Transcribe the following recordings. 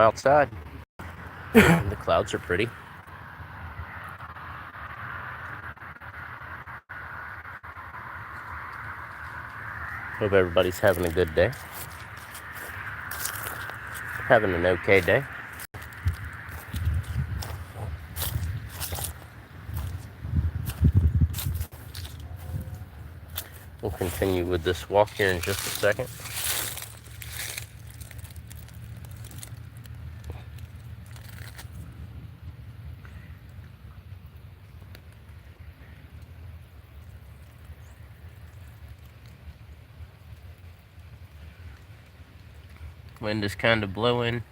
I'm outside. The clouds are pretty. Hope everybody's having a good day. Having an okay day. We'll continue with this walk here in just a second. Wind is kind of blowing.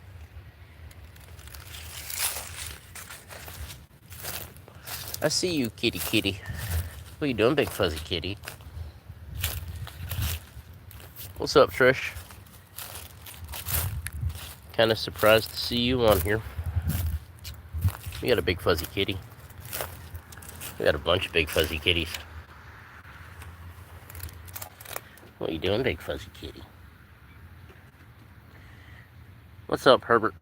I see you, kitty kitty. What are you doing, big fuzzy kitty? What's up, Trish? Kind of surprised to see you on here. We got a big fuzzy kitty. We got a bunch of big fuzzy kitties. What are you doing, big fuzzy kitty? What's up, Herbert?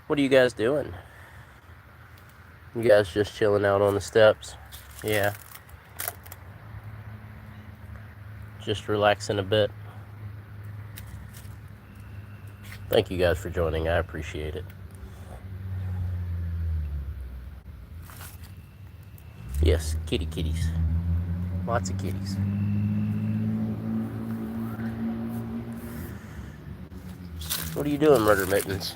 What are you guys doing? You guys just chilling out on the steps? Yeah. Just relaxing a bit. Thank you guys for joining. I appreciate it. Yes, kitties. Lots of kitties. What are you doing, Murder Mittens?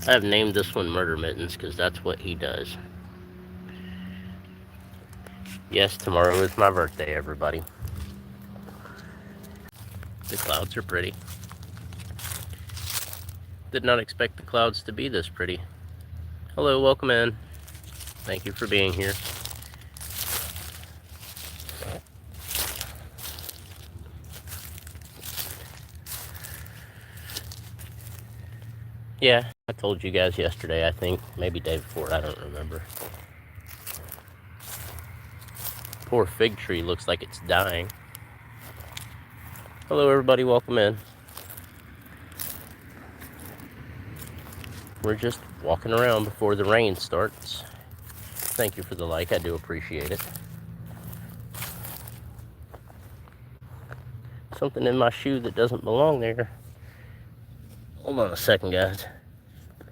I've named this one Murder Mittens because that's what he does. Yes, tomorrow is my birthday, everybody. The clouds are pretty. Did not expect the clouds to be this pretty. Hello, welcome in. Thank you for being here. Yeah, I told you guys yesterday, I think. Maybe day before, I don't remember. Poor fig tree looks like it's dying. Hello, everybody, welcome in. We're just walking around before the rain starts. Thank you for the like, I do appreciate it. Something in my shoe that doesn't belong there. Hold on a second, guys.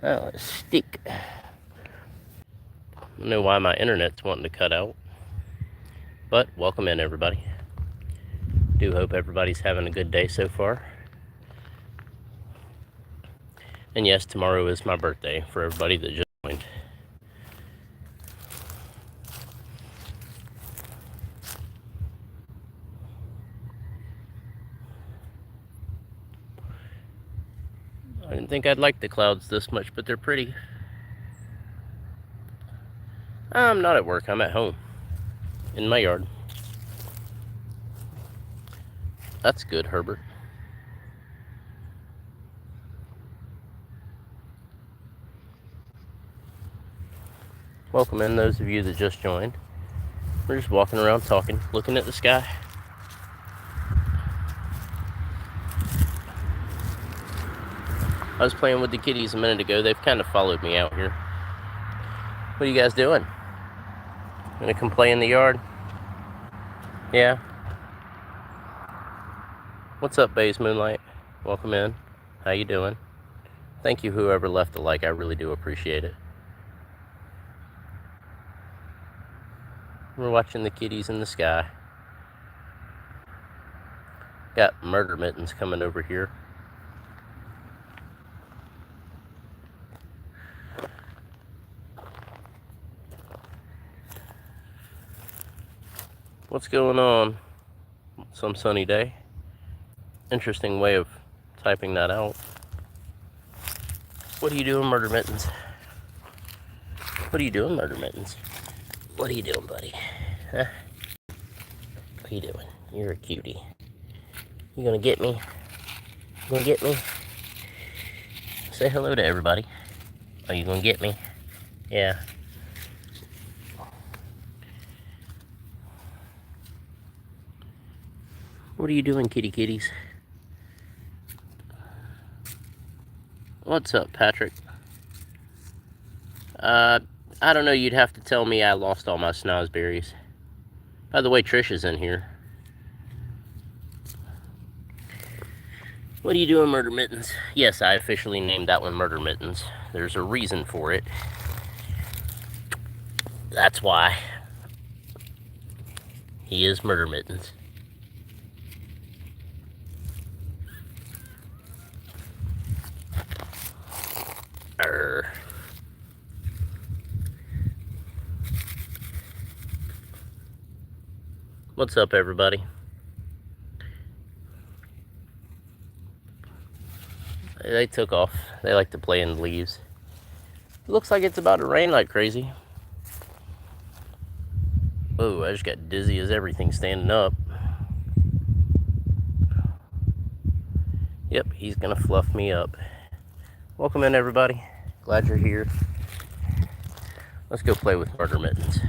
Oh, it's stick. I don't know why my internet's wanting to cut out. But welcome in, everybody. Do hope everybody's having a good day so far. And yes, tomorrow is my birthday for everybody that just joined. I didn't think I'd like the clouds this much, but they're pretty. I'm not at work, I'm at home. In my yard. That's good, Herbert. Welcome in, those of you that just joined. We're just walking around talking, looking at the sky. I was playing with the kitties a minute ago. They've kind of followed me out here. What are you guys doing? Gonna come play in the yard? Yeah. What's up, Bays Moonlight? Welcome in. How you doing? Thank you, whoever left a like. I really do appreciate it. We're watching the kitties in the sky. Got Murder Mittens coming over here. What's going on? Some sunny day. Interesting way of typing that out. What are you doing, Murder Mittens? What are you doing, Murder Mittens? What are you doing, buddy? Huh? What are you doing? You're a cutie. You gonna get me? You gonna get me? Say hello to everybody. Are you gonna get me? Yeah. What are you doing, kitties? What's up, Patrick? I don't know. You'd have to tell me I lost all my snozberries. By the way, Trish is in here. What are you doing, Murder Mittens? Yes, I officially named that one Murder Mittens. There's a reason for it. That's why. He is Murder Mittens. Arr. What's up, everybody? They took off. They like to play in the leaves. It looks like it's about to rain like crazy. Oh, I just got dizzy as everything standing up. Yep, he's gonna fluff me up. Welcome in, everybody. Glad you're here. Let's go play with Murder Mittens.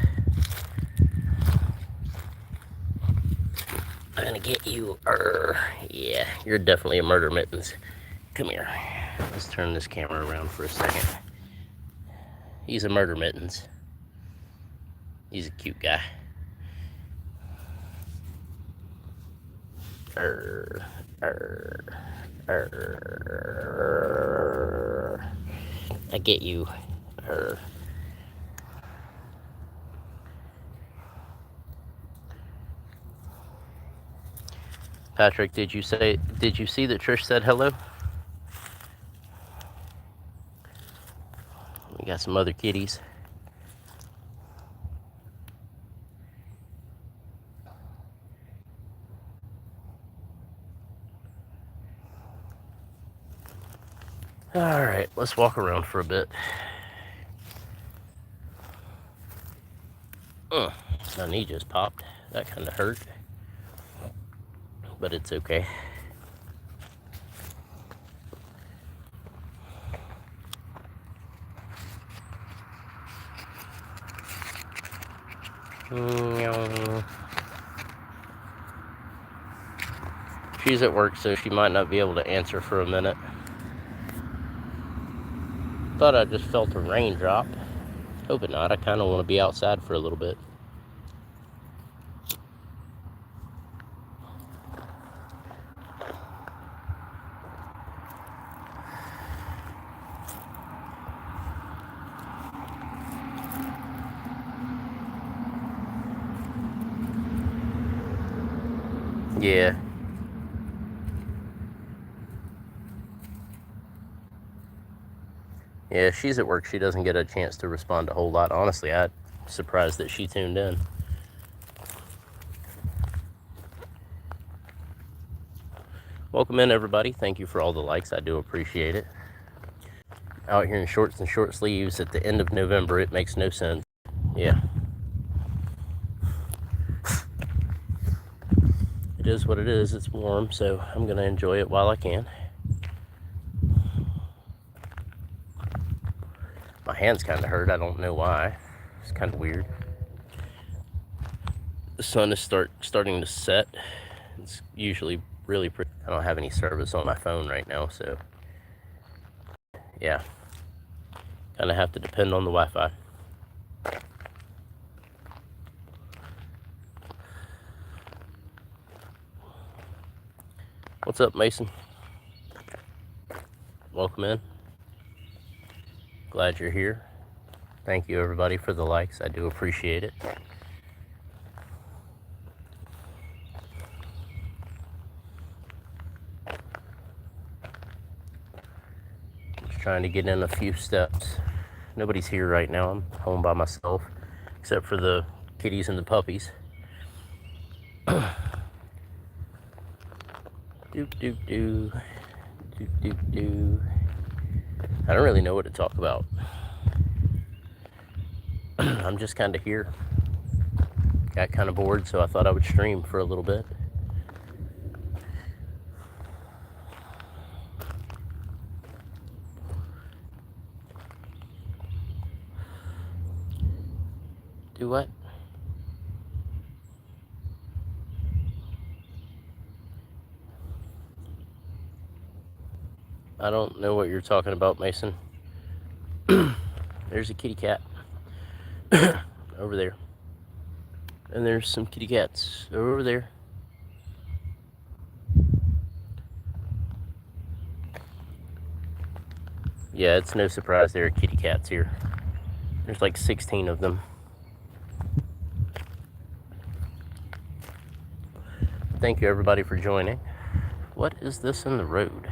I'm gonna get you. Yeah, you're definitely a Murder Mittens. Come here. Let's turn this camera around for a second. He's a Murder Mittens. He's a cute guy. I get you. Patrick, did you see that Trish said hello? We got some other kitties. All right, let's walk around for a bit. My knee just popped. That kind of hurt, but it's okay. She's at work, so she might not be able to answer for a minute. Thought I just felt a raindrop. Hope not. I kind of want to be outside for a little bit. Yeah. Yeah, she's at work. She doesn't get a chance to respond a whole lot. Honestly, I'm surprised that she tuned in. Welcome in, everybody. Thank you for all the likes. I do appreciate it. Out here in shorts and short sleeves at the end of November, it makes no sense. Yeah. It is what it is. It's warm, so I'm going to enjoy it while I can. My hand's kind of hurt. I don't know why. It's kind of weird. The sun is starting to set. It's usually really pretty. I don't have any service on my phone right now, so yeah. Kind of have to depend on the Wi-Fi. What's up, Mason? Welcome in. Glad you're here. Thank you, everybody, for the likes. I do appreciate it. Just trying to get in a few steps. Nobody's here right now. I'm home by myself, except for the kitties and the puppies. Doop, doop, doo. Doop, doop, doo. I don't really know what to talk about. I'm just kind of here. Got kind of bored, so I thought I would stream for a little bit. Do what? I don't know what you're talking about, Mason. There's a kitty cat over there. And there's some kitty cats over there. Yeah, it's no surprise there are kitty cats here. There's like 16 of them. Thank you everybody for joining. What is this in the road?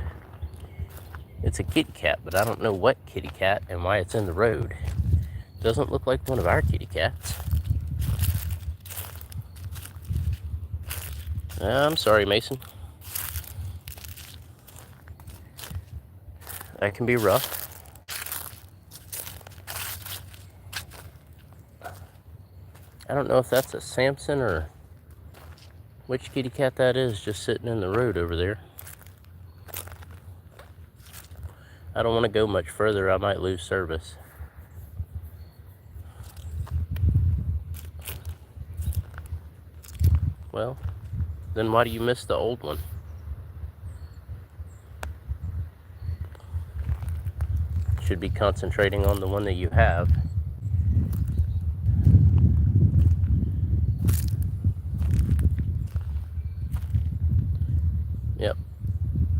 It's a kitty cat, but I don't know what kitty cat and why it's in the road. Doesn't look like one of our kitty cats. I'm sorry, Mason. That can be rough. I don't know if that's a Samson or which kitty cat that is just sitting in the road over there. I don't want to go much further. I might lose service. Well, then why do you miss the old one? Should be concentrating on the one that you have. Yep.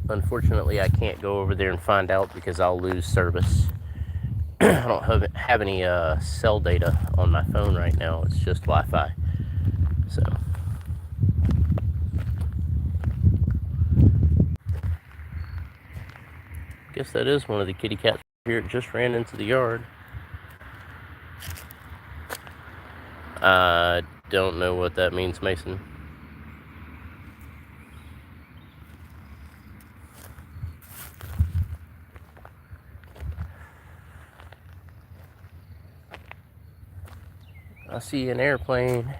Unfortunately, I can't go over there and find out because I'll lose service. I don't have any cell data on my phone right now. It's just Wi-Fi. So. Guess that is one of the kitty cats here. It just ran into the yard. I don't know what that means, Mason. I see an airplane.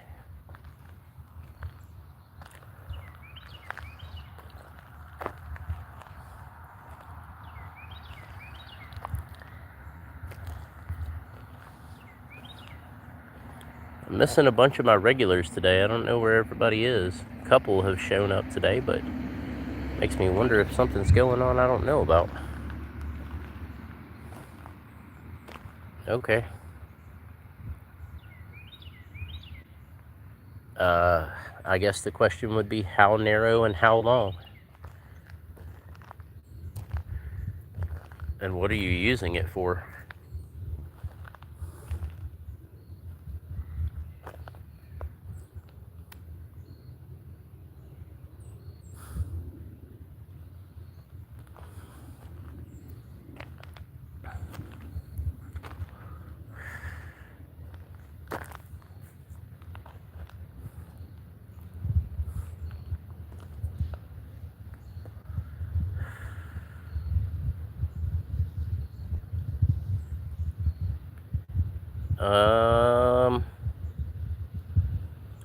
I'm missing a bunch of my regulars today. I don't know where everybody is. A couple have shown up today, but makes me wonder if something's going on I don't know about. Okay. I guess the question would be how narrow and how long? And what are you using it for?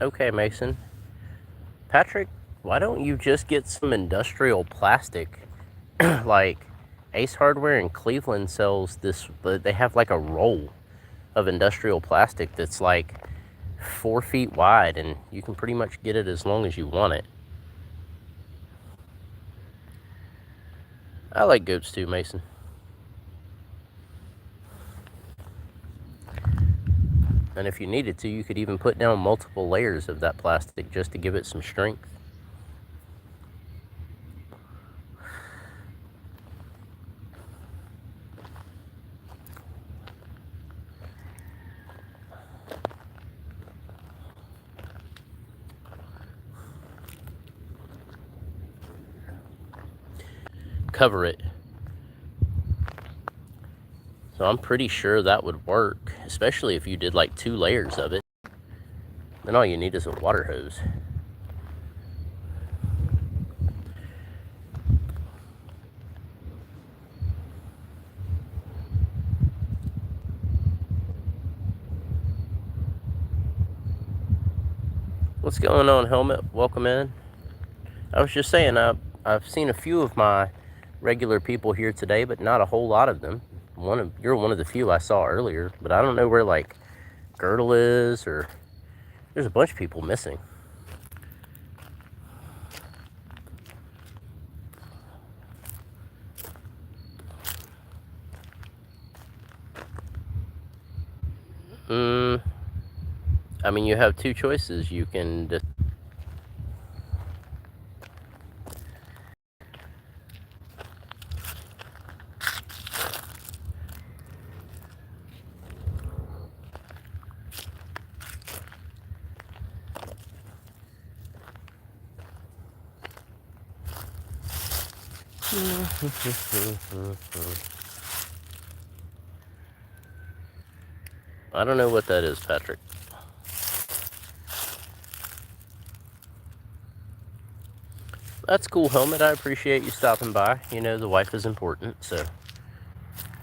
Okay, Mason. Patrick, why don't you just get some industrial plastic? Like Ace Hardware in Cleveland sells this, they have like a roll of industrial plastic that's like 4 feet wide, and you can pretty much get it as long as you want it. I like goats too, Mason. And if you needed to, you could even put down multiple layers of that plastic just to give it some strength. Cover it. So I'm pretty sure that would work, especially if you did like 2 layers of it. Then all you need is a water hose. What's going on, Helmet? Welcome in. I was just saying, I've seen a few of my regular people here today, but not a whole lot of them. You're one of the few I saw earlier, but I don't know where like Girdle is, or there's a bunch of people missing. I mean, you have two choices. You can I don't know what that is, Patrick. That's cool, Helmet. I appreciate you stopping by. You know, the wife is important, so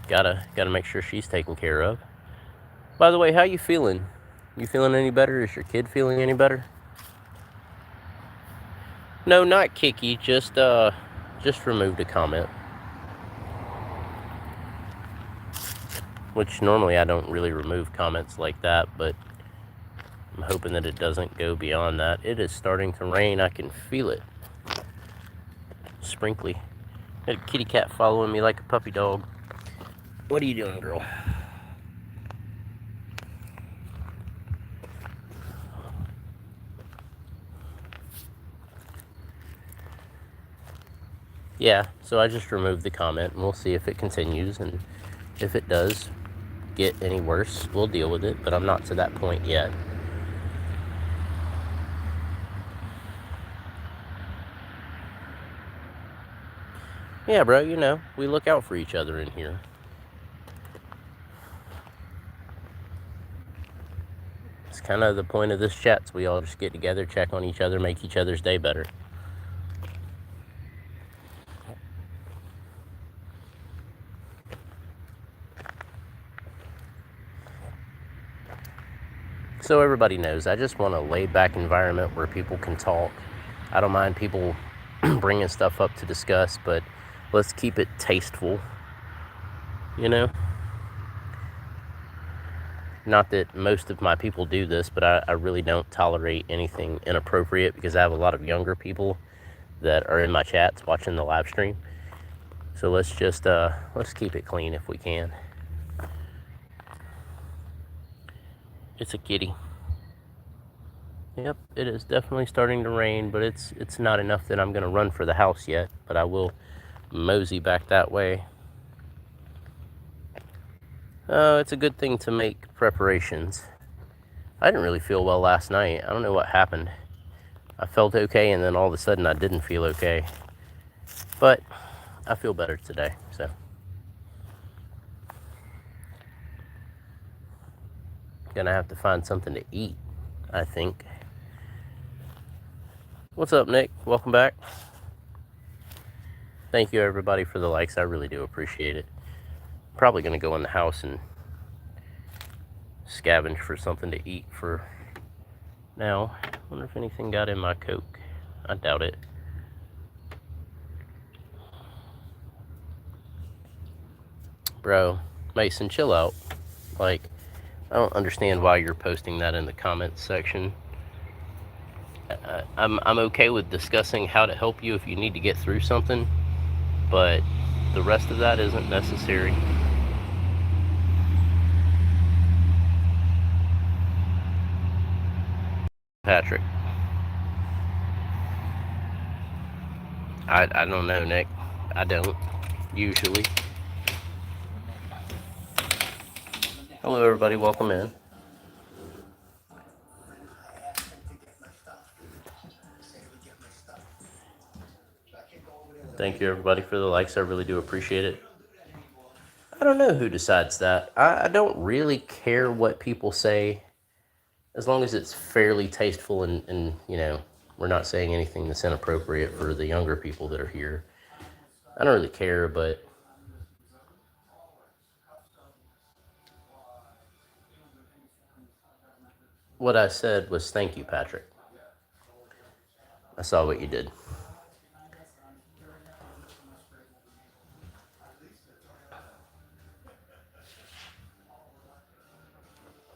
gotta make sure she's taken care of. By the way, how you feeling? You feeling any better? Is your kid feeling any better? No, not Kiki. Just removed a comment. Which normally I don't really remove comments like that, but I'm hoping that it doesn't go beyond that. It is starting to rain. I can feel it. Sprinkly. Got a kitty cat following me like a puppy dog. What are you doing, girl? Yeah, so I just removed the comment, and we'll see if it continues, and if it does get any worse, we'll deal with it, but I'm not to that point yet. Yeah, bro, you know, we look out for each other in here. It's kind of the point of this chat, so we all just get together, check on each other, make each other's day better. So everybody knows, I just want a laid-back environment where people can talk. I don't mind people bringing stuff up to discuss, but let's keep it tasteful, you know? Not that most of my people do this, but I really don't tolerate anything inappropriate because I have a lot of younger people that are in my chats watching the live stream. So let's keep it clean if we can. It's a kitty. Yep, it is definitely starting to rain, but it's not enough that I'm gonna run for the house yet, but I will mosey back that way. It's a good thing to make preparations. I didn't really feel well last night. I don't know what happened. I felt okay, and then all of a sudden I didn't feel okay. But I feel better today, so. Gonna have to find something to eat, I think. What's up, Nick? Welcome back. Thank you, everybody, for the likes. I really do appreciate it. Probably gonna go in the house and scavenge for something to eat for now. Wonder if anything got in my Coke. I doubt it. Bro, Mason, chill out. Like, I don't understand why you're posting that in the comments section. I'm okay with discussing how to help you if you need to get through something, but the rest of that isn't necessary. Patrick. I don't know, Nick. I don't, usually. Hello, everybody. Welcome in. Thank you, everybody, for the likes. I really do appreciate it. I don't know who decides that. I don't really care what people say, as long as it's fairly tasteful and, you know, we're not saying anything that's inappropriate for the younger people that are here. I don't really care, but what I said was thank you, Patrick. I saw what you did.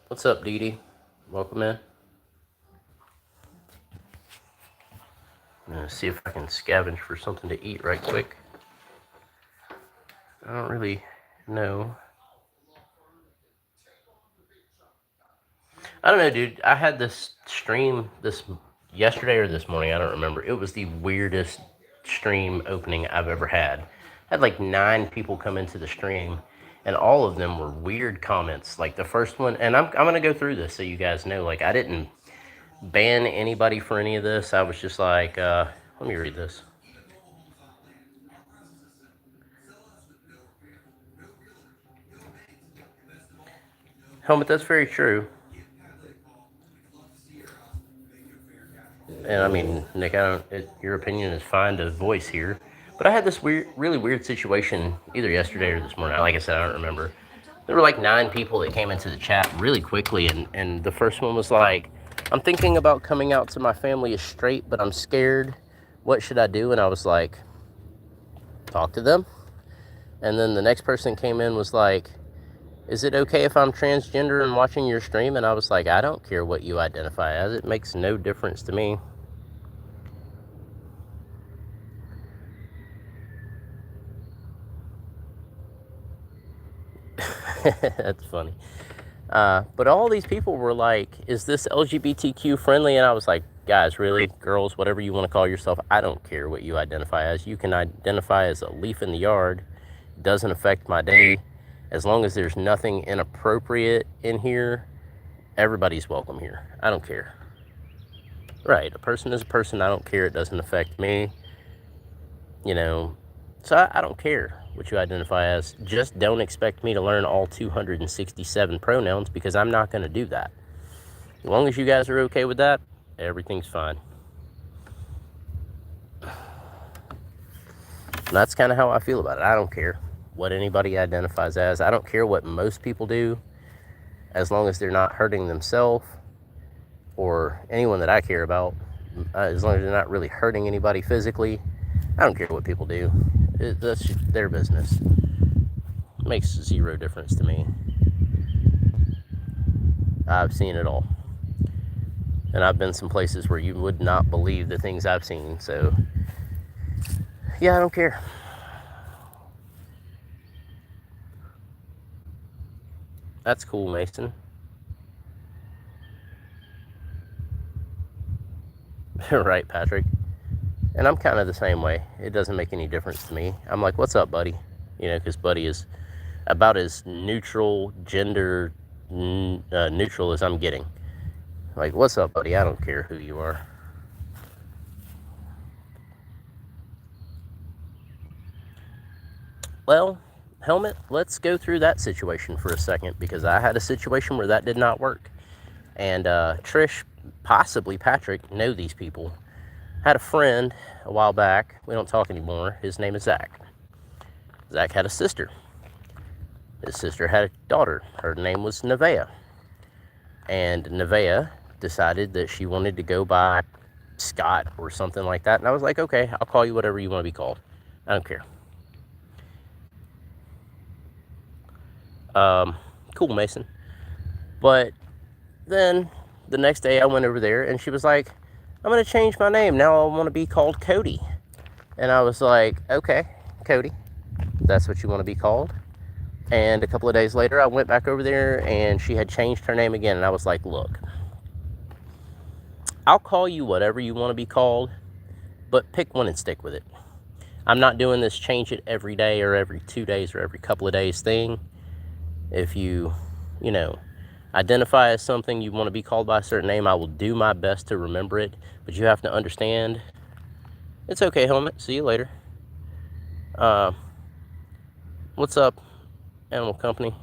What's up, Dee Dee? Welcome in. I'm gonna see if I can scavenge for something to eat right quick. I don't really know. I don't know, dude. I had this stream this yesterday or this morning. I don't remember. It was the weirdest stream opening I've ever had. I had like 9 people come into the stream, and all of them were weird comments. Like the first one, and I'm gonna go through this so you guys know. Like I didn't ban anybody for any of this. I was just like, let me read this. Helmet, that's very true. And I mean, Nick, I don't. Your opinion is fine to voice here, but I had this weird, really weird situation either yesterday or this morning. Like I said, I don't remember. There were like 9 people that came into the chat really quickly, and the first one was like, "I'm thinking about coming out to my family as straight, but I'm scared. What should I do?" And I was like, "Talk to them." And then the next person came in was like, "Is it okay if I'm transgender and watching your stream?" And I was like, "I don't care what you identify as. It makes no difference to me." That's funny. But all these people were like, "Is this LGBTQ friendly?" And I was like, "Guys, really? Girls, whatever you want to call yourself, I don't care what you identify as. You can identify as a leaf in the yard. It doesn't affect my day. As long as there's nothing inappropriate in here, everybody's welcome here. I don't care." Right. A person is a person. I don't care. It doesn't affect me. You know, so I don't care what you identify as. Just don't expect me to learn all 267 pronouns because I'm not going to do that. As long as you guys are okay with that, everything's fine. And that's kind of how I feel about it. I don't care what anybody identifies as. I don't care what most people do, as long as they're not hurting themselves or anyone that I care about. As long as they're not really hurting anybody physically, I don't care what people do. That's their business. It makes zero difference to me. I've seen it all. And I've been some places where you would not believe the things I've seen. So, yeah, I don't care. That's cool, Mason. Right, Patrick. And I'm kind of the same way. It doesn't make any difference to me. I'm like, "What's up, buddy?" You know, because buddy is about as neutral, gender neutral as I'm getting. Like, "What's up, buddy?" I don't care who you are. Well, Helmet, let's go through that situation for a second, because I had a situation where that did not work. And Trish, possibly Patrick, know these people. Had a friend a while back. We don't talk anymore. His name is Zach. Zach had a sister. His sister had a daughter. Her name was Nevaeh. And Nevaeh decided that she wanted to go by Scott or something like that. And I was like, "Okay, I'll call you whatever you want to be called. I don't care." Cool, Mason. But then the next day I went over there and she was like, "I'm going to change my name. Now I want to be called Cody." And I was like, "Okay, Cody, that's what you want to be called." And a couple of days later, I went back over there and she had changed her name again. And I was like, "Look, I'll call you whatever you want to be called, but pick one and stick with it. I'm not doing this change it every day or every 2 days or every couple of days thing. If you identify as something, you want to be called by a certain name, I will do my best to remember it. But you have to understand, it's okay, Helmet. See you later. What's up, Animal Company?"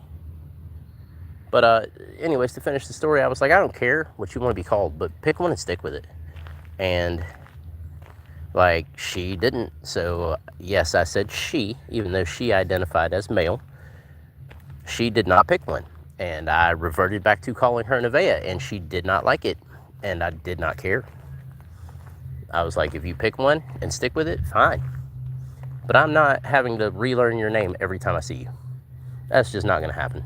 But anyways, to finish the story, I was like, "I don't care what you want to be called, but pick one and stick with it." And like, she didn't. So yes, I said she, even though she identified as male. She did not pick one. And I reverted back to calling her Nevaeh, and she did not like it. And I did not care. I was like, "If you pick one and stick with it, fine. But I'm not having to relearn your name every time I see you. That's just not going to happen.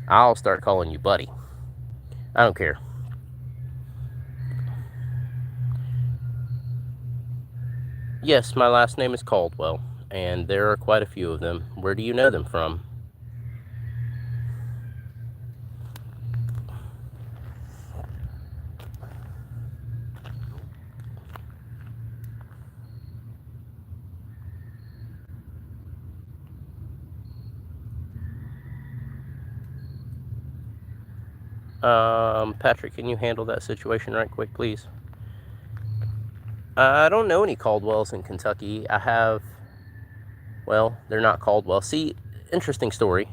I'll start calling you buddy. I don't care." Yes, my last name is Caldwell, and there are quite a few of them. Where do you know them from? Patrick, can you handle that situation right quick, please? I don't know any Caldwells in Kentucky. I have, well, they're not Caldwell. See, interesting story.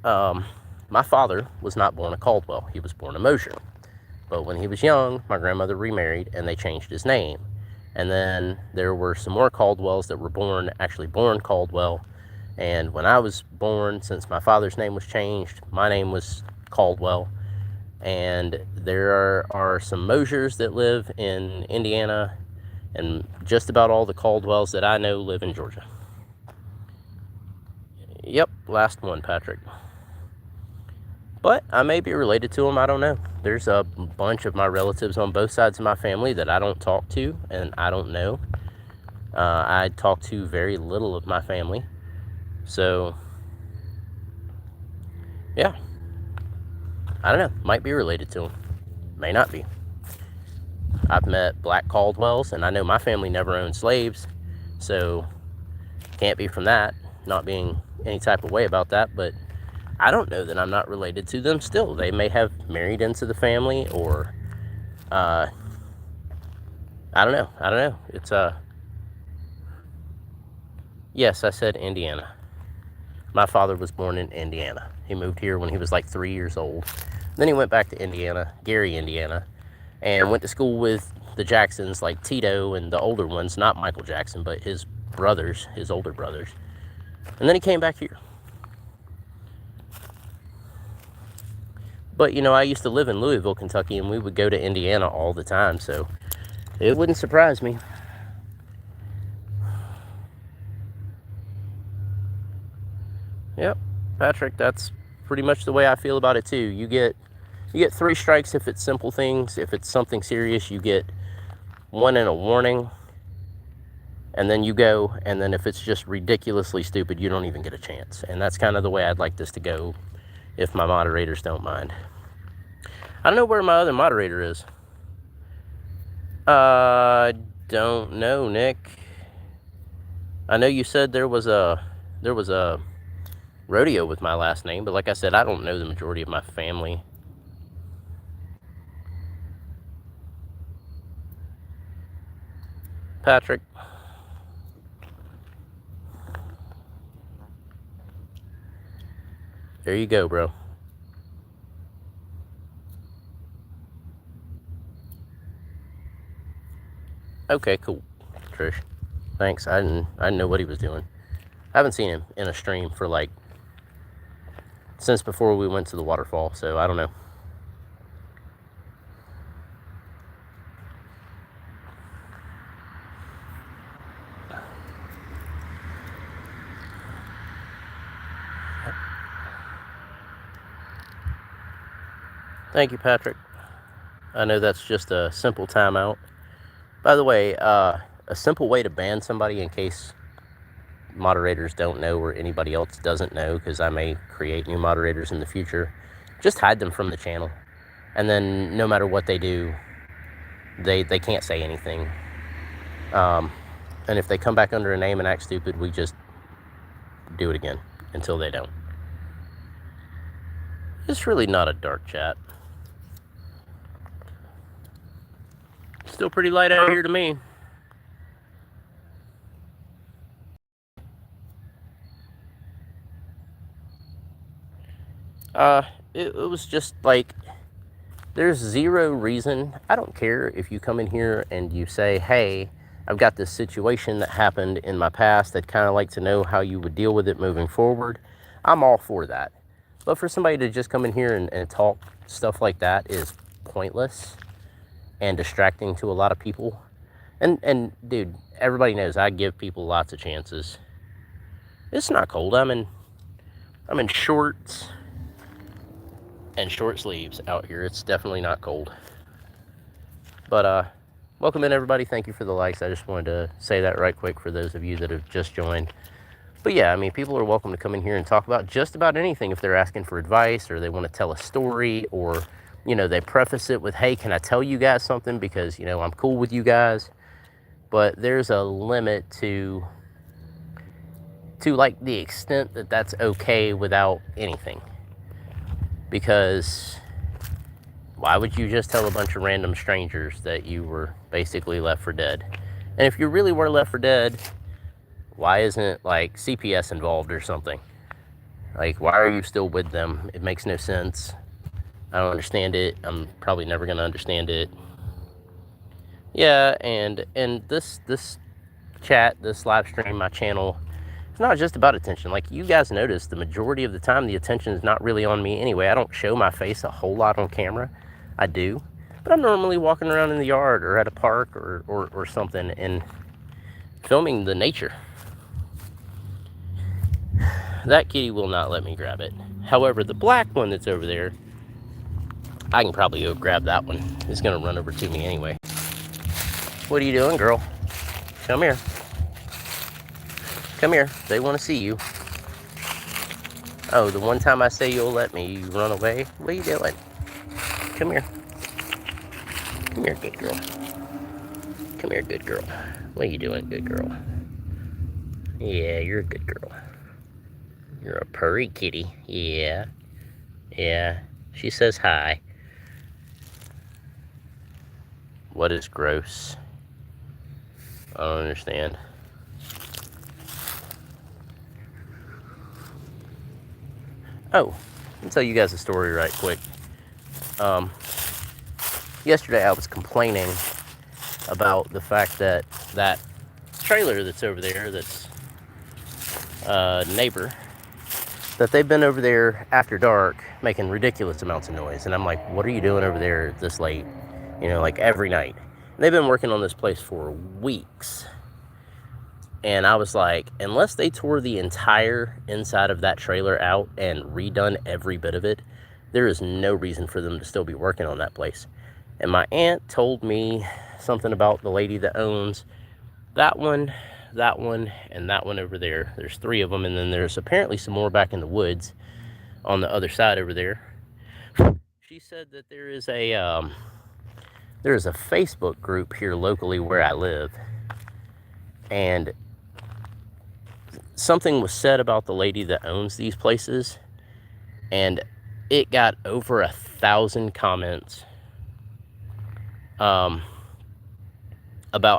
My father was not born a Caldwell. He was born a Mosher. But when he was young, my grandmother remarried and they changed his name. And then there were some more Caldwells that were actually born Caldwell. And when I was born, since my father's name was changed, my name was Caldwell. And there are some Mosers that live in Indiana, and just about all the Caldwells that I know live in Georgia. Yep, last one, Patrick. But I may be related to them, I don't know. There's a bunch of my relatives on both sides of my family that I don't talk to and I don't know. I talk to very little of my family. So, yeah. I don't know, might be related to them. May not be. I've met black Caldwells, and I know my family never owned slaves. So, can't be from that, not being any type of way about that, but I don't know that I'm not related to them still. They may have married into the family, or I don't know. It's yes, I said Indiana. My father was born in Indiana. He moved here when he was like 3 years old. Then he went back to Indiana, Gary, Indiana, and went to school with the Jacksons, like Tito and the older ones, not Michael Jackson, but his brothers, his older brothers. And then he came back here. But, you know, I used to live in Louisville, Kentucky, and we would go to Indiana all the time, so it wouldn't surprise me. Yep, Patrick, that's pretty much the way I feel about it, too. You get 3 strikes if it's simple things. If it's something serious, you get 1 and a warning, and then you go. And then if it's just ridiculously stupid, you don't even get a chance. And that's kind of the way I'd like this to go, if my moderators don't mind. I don't know where my other moderator is. Don't know, Nick. I know you said there was a rodeo with my last name, but like I said, I don't know the majority of my family. Patrick. There you go, bro. Okay, cool, Trish. Thanks. I didn't know what he was doing. I haven't seen him in a stream for like since before we went to the waterfall, so I don't know. Thank you, Patrick. I know that's just a simple timeout. By the way, a simple way to ban somebody, in case moderators don't know or anybody else doesn't know, because I may create new moderators in the future, just hide them from the channel. And then no matter what they do, they can't say anything. And if they come back under a name and act stupid, we just do it again until they don't. It's really not a dark chat. Still pretty light out here to me. It was just like, there's zero reason. I don't care if you come in here and you say, hey, I've got this situation that happened in my past. I'd kind of like to know how you would deal with it moving forward. I'm all for that. But for somebody to just come in here and talk stuff like that is pointless and distracting to a lot of people. And dude, everybody knows I give people lots of chances. It's not cold. I'm in shorts and short sleeves out here. It's definitely not cold. But welcome in, everybody. Thank you for the likes. I just wanted to say that right quick for those of you that have just joined. But yeah, I mean, people are welcome to come in here and talk about just about anything if they're asking for advice or they want to tell a story, or, you know, they preface it with, hey, can I tell you guys something because, you know, I'm cool with you guys. But there's a limit to like the extent that that's okay without anything. Because Why would you just tell a bunch of random strangers that you were basically left for dead? And if you really were left for dead, why isn't like CPS involved or something? Like, why are you still with them? It makes no sense. I don't understand it. I'm probably never gonna understand it. Yeah, and this chat, this live stream, my channel, it's not just about attention. Like you guys notice, the majority of the time the attention is not really on me anyway. I don't show my face a whole lot on camera. I do, but I'm normally walking around in the yard or at a park or something and filming the nature. That kitty will not let me grab it. However, the black one that's over there, I can probably go grab that one. It's gonna run over to me anyway. What are you doing, girl? Come here. Come here. They want to see you. Oh, the one time I say you'll let me, you run away? What are you doing? Come here. Come here, good girl. Come here, good girl. What are you doing, good girl? Yeah, you're a good girl. You're a purry kitty. Yeah. Yeah. She says hi. What is gross? I don't understand. Oh, I'll tell you guys a story right quick. Yesterday I was complaining about the fact that that trailer that's over there, that's neighbor, that they've been over there after dark making ridiculous amounts of noise. And I'm like, what are you doing over there this late? You know, like every night. And they've been working on this place for weeks. And I was like, unless they tore the entire inside of that trailer out and redone every bit of it, there is no reason for them to still be working on that place. And my aunt told me something about the lady that owns that one, and that one over there. There's 3 of them, and then there's apparently some more back in the woods on the other side over there. She said that there is a Facebook group here locally where I live, and something was said about the lady that owns these places, and it got over 1,000 comments about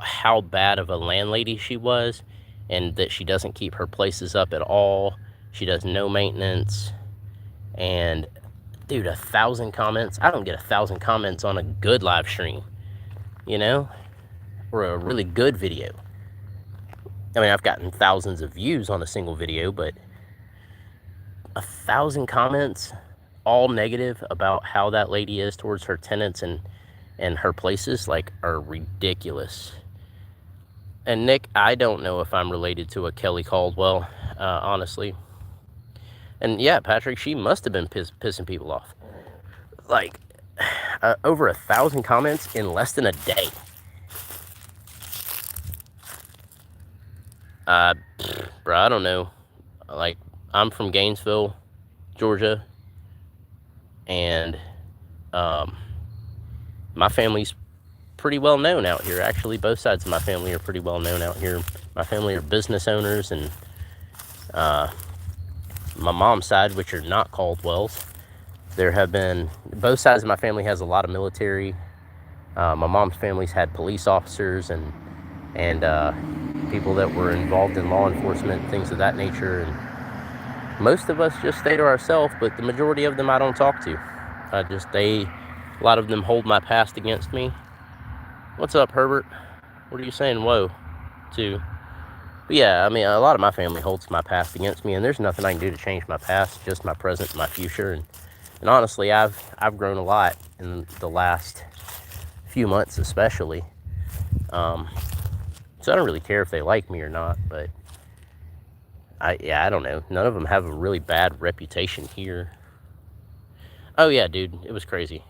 how bad of a landlady she was, and that she doesn't keep her places up at all. She does no maintenance. And dude, 1,000 comments. I don't get 1,000 comments on a good live stream, you know, or a really good video. I mean, I've gotten thousands of views on a single video, but 1,000 comments, all negative about how that lady is towards her tenants and her places, like, are ridiculous. And Nick, I don't know if I'm related to a Kelly Caldwell, honestly. And yeah, Patrick, she must have been pissing people off. Like, over 1,000 comments in less than a day. Bro, I don't know. Like, I'm from Gainesville, Georgia, and my family's pretty well known out here. Actually, both sides of my family are pretty well known out here. My family are business owners, and my mom's side, which are not Caldwells, there have been, both sides of my family has a lot of military. My mom's family's had police officers and people that were involved in law enforcement, things of that nature. And most of us just stay to ourselves, but the majority of them I don't talk to. A lot of them hold my past against me. What's up, Herbert? What are you saying whoa to? But yeah, I mean, a lot of my family holds my past against me, and there's nothing I can do to change my past, just my present and my future. And honestly, I've grown a lot in the last few months, especially. So I don't really care if they like me or not, but I don't know. None of them have a really bad reputation here. Oh yeah, dude, it was crazy.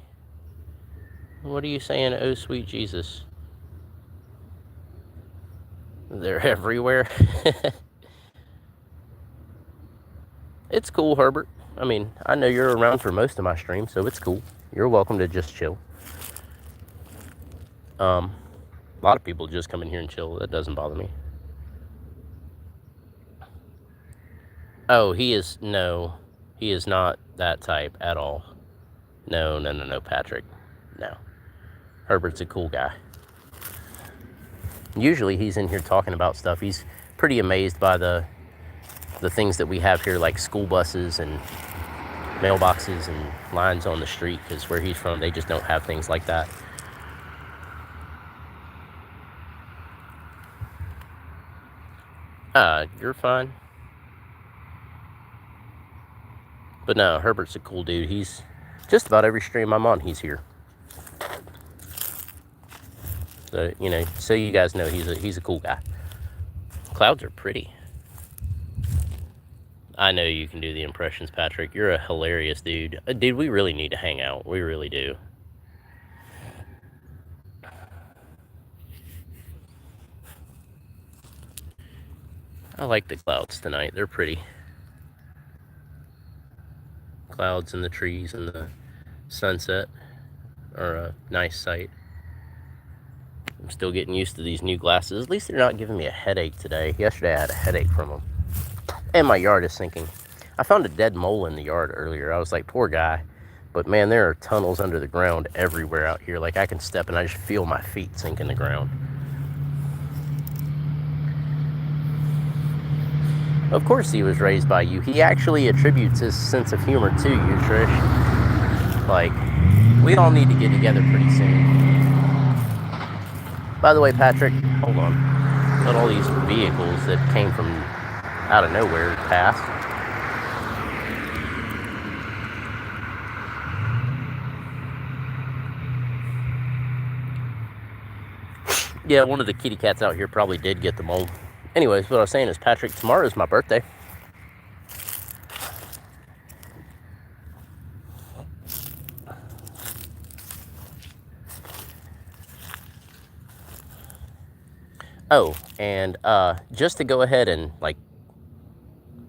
What are you saying? Oh, sweet Jesus. They're everywhere. It's cool, Herbert. I mean, I know you're around for most of my streams, so it's cool. You're welcome to just chill. A lot of people just come in here and chill. That doesn't bother me. Oh, he is not that type at all. No, Patrick. No. Herbert's a cool guy. Usually he's in here talking about stuff. He's pretty amazed by the things that we have here, like school buses and mailboxes and lines on the street, because where he's from, they just don't have things like that. You're fine. But no, Herbert's a cool dude. He's just about every stream I'm on, he's here. So, you know, so you guys know he's a cool guy. Clouds are pretty. I know you can do the impressions, Patrick. You're a hilarious dude. Dude, we really need to hang out. We really do. I like the clouds tonight. They're pretty. Clouds and the trees and the sunset are a nice sight. I'm still getting used to these new glasses. At least they're not giving me a headache today. Yesterday I had a headache from them. And my yard is sinking. I found a dead mole in the yard earlier. I was like, poor guy. But man, there are tunnels under the ground everywhere out here. Like I can step and I just feel my feet sink in the ground. Of course he was raised by you. He actually attributes his sense of humor to you, Trish. Like, we all need to get together pretty soon. By the way, Patrick, hold on. Let all these vehicles that came from out of nowhere pass. Yeah, one of the kitty cats out here probably did get the mold. Anyways, what I was saying is, Patrick, tomorrow is my birthday. Oh, and just to go ahead and, like,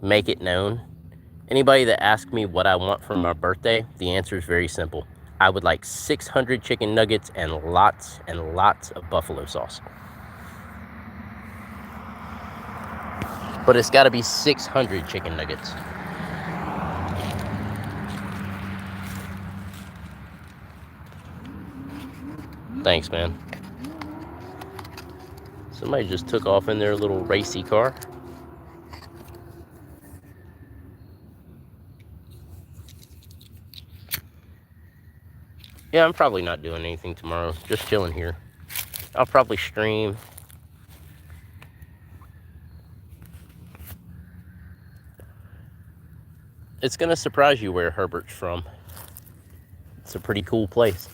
make it known, anybody that asks me what I want for my birthday, the answer is very simple. I would like 600 chicken nuggets and lots of buffalo sauce. But it's got to be 600 chicken nuggets. Thanks, man. Somebody just took off in their little racy car. Yeah, I'm probably not doing anything tomorrow. Just chilling here. I'll probably stream. It's going to surprise you where Herbert's from. It's a pretty cool place.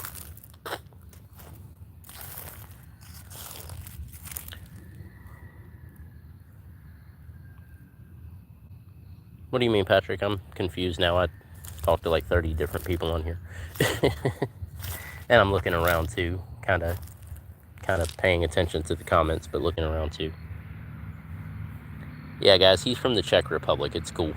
What do you mean, Patrick? I'm confused now. I talked to like 30 different people on here. And I'm looking around too, kind of paying attention to the comments, but looking around too. Yeah, guys, he's from the Czech Republic. It's cool.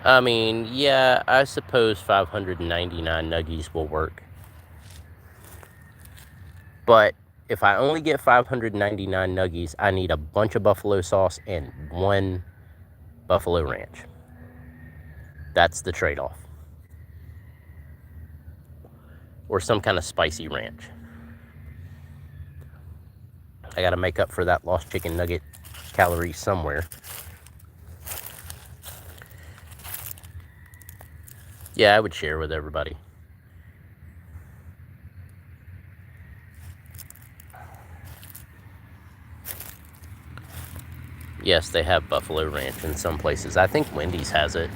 I mean, yeah, I suppose 599 nuggies will work. But if I only get 599 nuggies, I need a bunch of buffalo sauce and 1 buffalo ranch. That's the trade-off. Or some kind of spicy ranch. I gotta make up for that lost chicken nugget calories somewhere. Yeah, I would share with everybody. Yes, they have buffalo ranch in some places. I think Wendy's has it.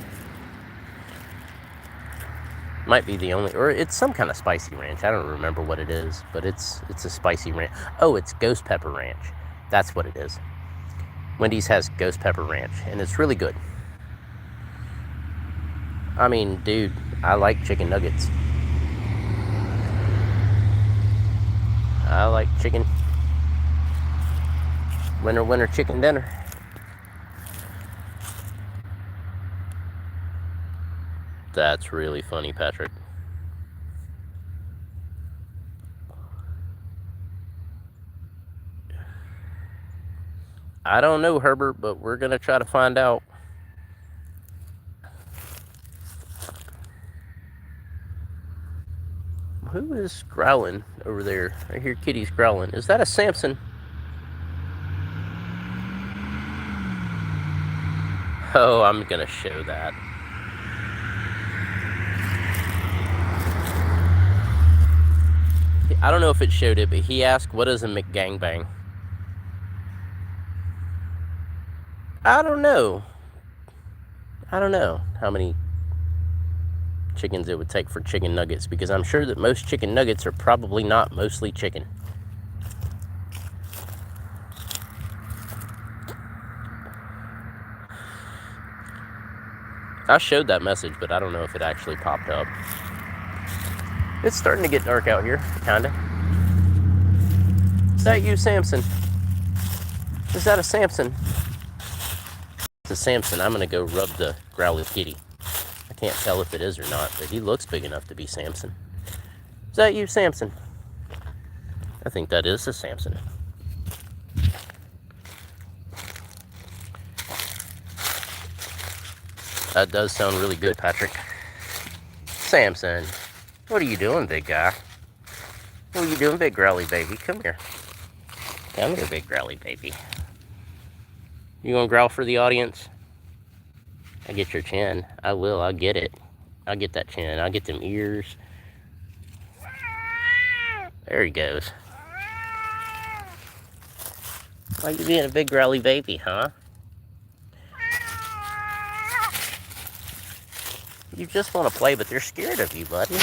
Might be the only, or it's some kind of spicy ranch. I don't remember what it is, but it's a spicy ranch. Oh, it's ghost pepper ranch. That's what it is. Wendy's has ghost pepper ranch, and it's really good. I mean, dude, I like chicken nuggets. I like chicken. Winter, winter chicken dinner. That's really funny, Patrick. I don't know, Herbert, but we're going to try to find out. Who is growling over there? I hear kitties growling. Is that a Samson? Oh, I'm going to show that. I don't know if it showed it, but he asked, what is a McGangbang? I don't know. I don't know how many chickens it would take for chicken nuggets, because I'm sure that most chicken nuggets are probably not mostly chicken. I showed that message, but I don't know if it actually popped up. It's starting to get dark out here, kinda. Is that you, Samson? Is that a Samson? It's a Samson. I'm gonna go rub the growly kitty. I can't tell if it is or not, but he looks big enough to be Samson. Is that you, Samson? I think that is a Samson. That does sound really good, Patrick. Samson, what are you doing, big guy? What are you doing, big growly baby? Come here. Come here, big growly baby. You gonna growl for the audience? I get your chin. I will. I'll get it. I'll get that chin. I'll get them ears. There he goes. Why you being a big growly baby, huh? You just want to play, but they're scared of you, buddy.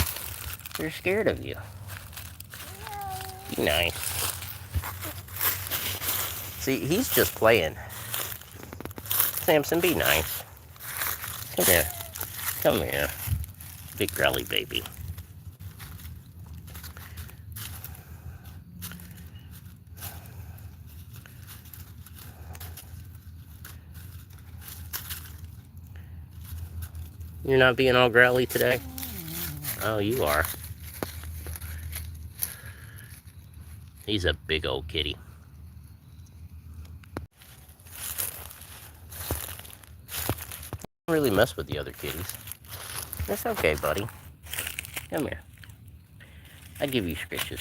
They're scared of you. Be nice. See, he's just playing. Samson, be nice. Come here. Come here. Big growly baby. You're not being all growly today? Oh, you are. He's a big old kitty. Don't really mess with the other kitties. That's okay, buddy. Come here. I give you scritches.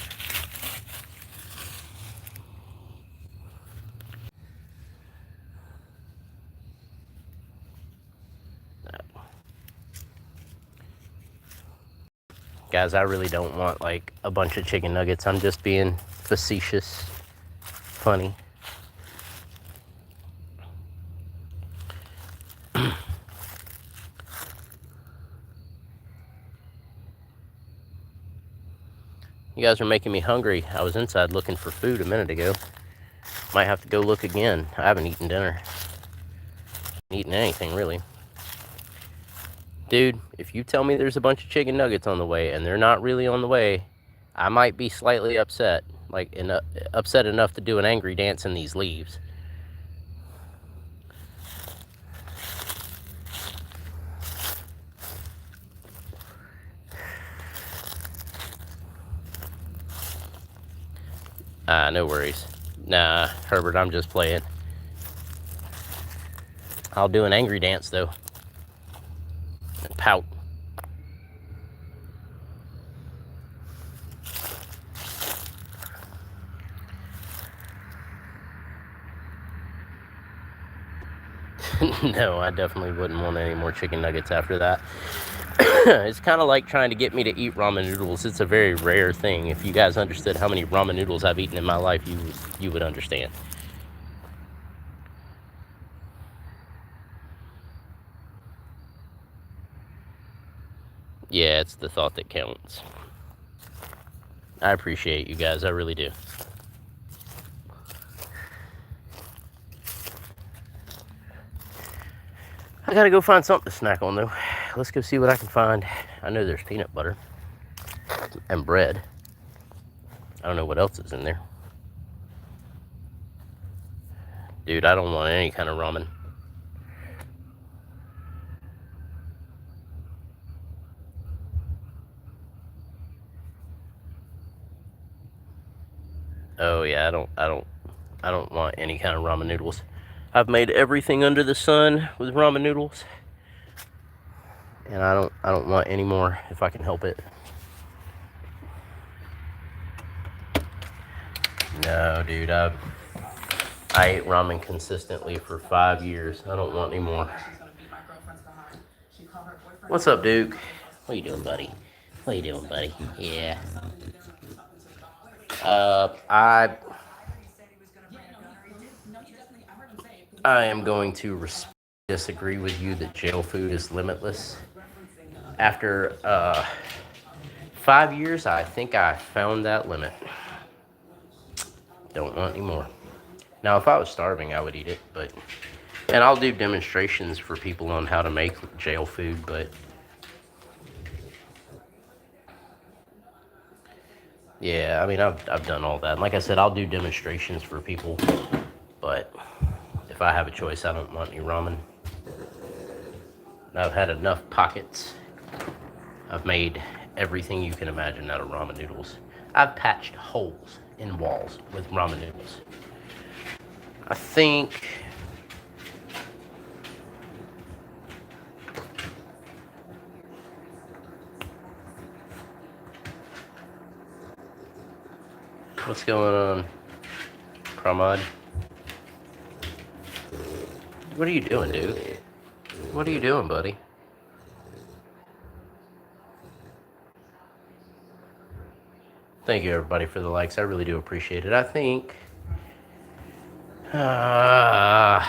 Guys, I really don't want like a bunch of chicken nuggets. I'm just being facetious, funny. You guys are making me hungry. I was inside looking for food a minute ago. Might have to go look again. I haven't eaten dinner. Haven't eaten anything, really. Dude, if you tell me there's a bunch of chicken nuggets on the way and they're not really on the way, I might be slightly upset. Like, upset enough to do an angry dance in these leaves. No worries. Nah, Herbert, I'm just playing. I'll do an angry dance, though. And pout. No, I definitely wouldn't want any more chicken nuggets after that. It's kind of like trying to get me to eat ramen noodles. It's a very rare thing. If you guys understood how many ramen noodles I've eaten in my life, you would understand. Yeah, it's the thought that counts. I appreciate you guys. I really do. I gotta go find something to snack on, though. Let's go see what I can find. I know there's peanut butter and bread. I don't know what else is in there. Dude, I don't want any kind of ramen. Oh yeah, I don't want any kind of ramen noodles. I've made everything under the sun with ramen noodles, and I don't want any more if I can help it. No, dude, I ate ramen consistently for 5 years. I don't want any more. What's up, Duke? What you doing, buddy? What you doing, buddy? Yeah. I am going to disagree with you that jail food is limitless. After 5 years, I think I found that limit. Don't want any more. Now, if I was starving, I would eat it, and I'll do demonstrations for people on how to make jail food, but yeah, I mean, I've done all that. Like I said, I'll do demonstrations for people, but if I have a choice, I don't want any ramen. I've had enough pockets. I've made everything you can imagine out of ramen noodles. I've patched holes in walls with ramen noodles. I think what's going on, Pramod? What are you doing, dude? What are you doing, buddy? Thank you, everybody, for the likes. I really do appreciate it. I think yeah,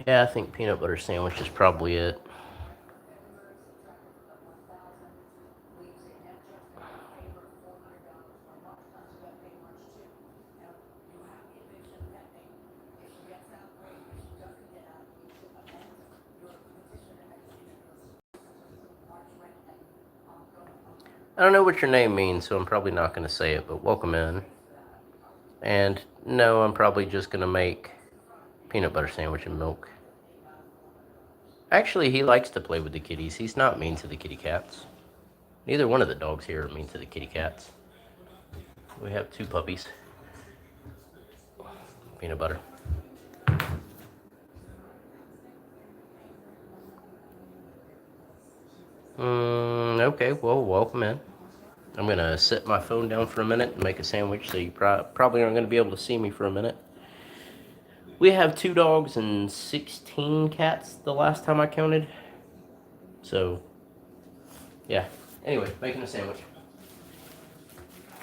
I think peanut butter sandwich is probably it. I don't know what your name means, so I'm probably not going to say it, but welcome in. And no, I'm probably just going to make peanut butter sandwich and milk. Actually, he likes to play with the kitties. He's not mean to the kitty cats. Neither one of the dogs here are mean to the kitty cats. We have 2 puppies. Peanut butter. Okay, well, welcome in. I'm going to set my phone down for a minute and make a sandwich, so you probably aren't going to be able to see me for a minute. We have 2 dogs and 16 cats the last time I counted. So, yeah. Anyway, making a sandwich.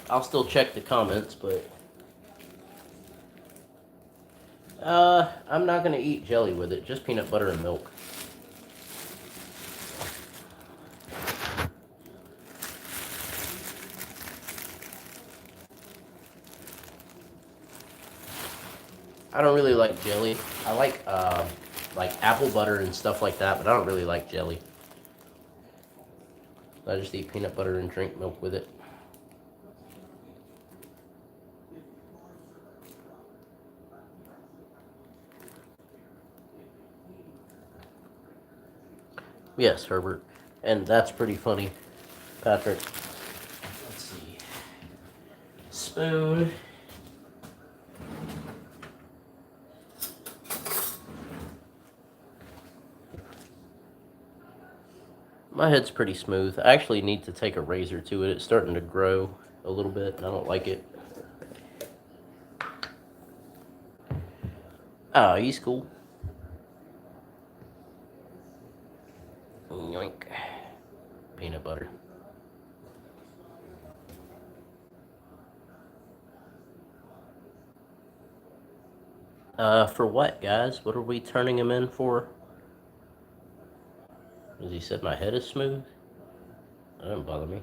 I'll still check the comments, but I'm not going to eat jelly with it, just peanut butter and milk. I don't really like jelly. I like apple butter and stuff like that, but I don't really like jelly. I just eat peanut butter and drink milk with it. Yes, Herbert. And that's pretty funny, Patrick. Let's see. Spoon. My head's pretty smooth. I actually need to take a razor to it. It's starting to grow a little bit, and I don't like it. Oh, he's cool. Yoink. Peanut butter. For what, guys? What are we turning him in for? As he said, my head is smooth? That doesn't bother me.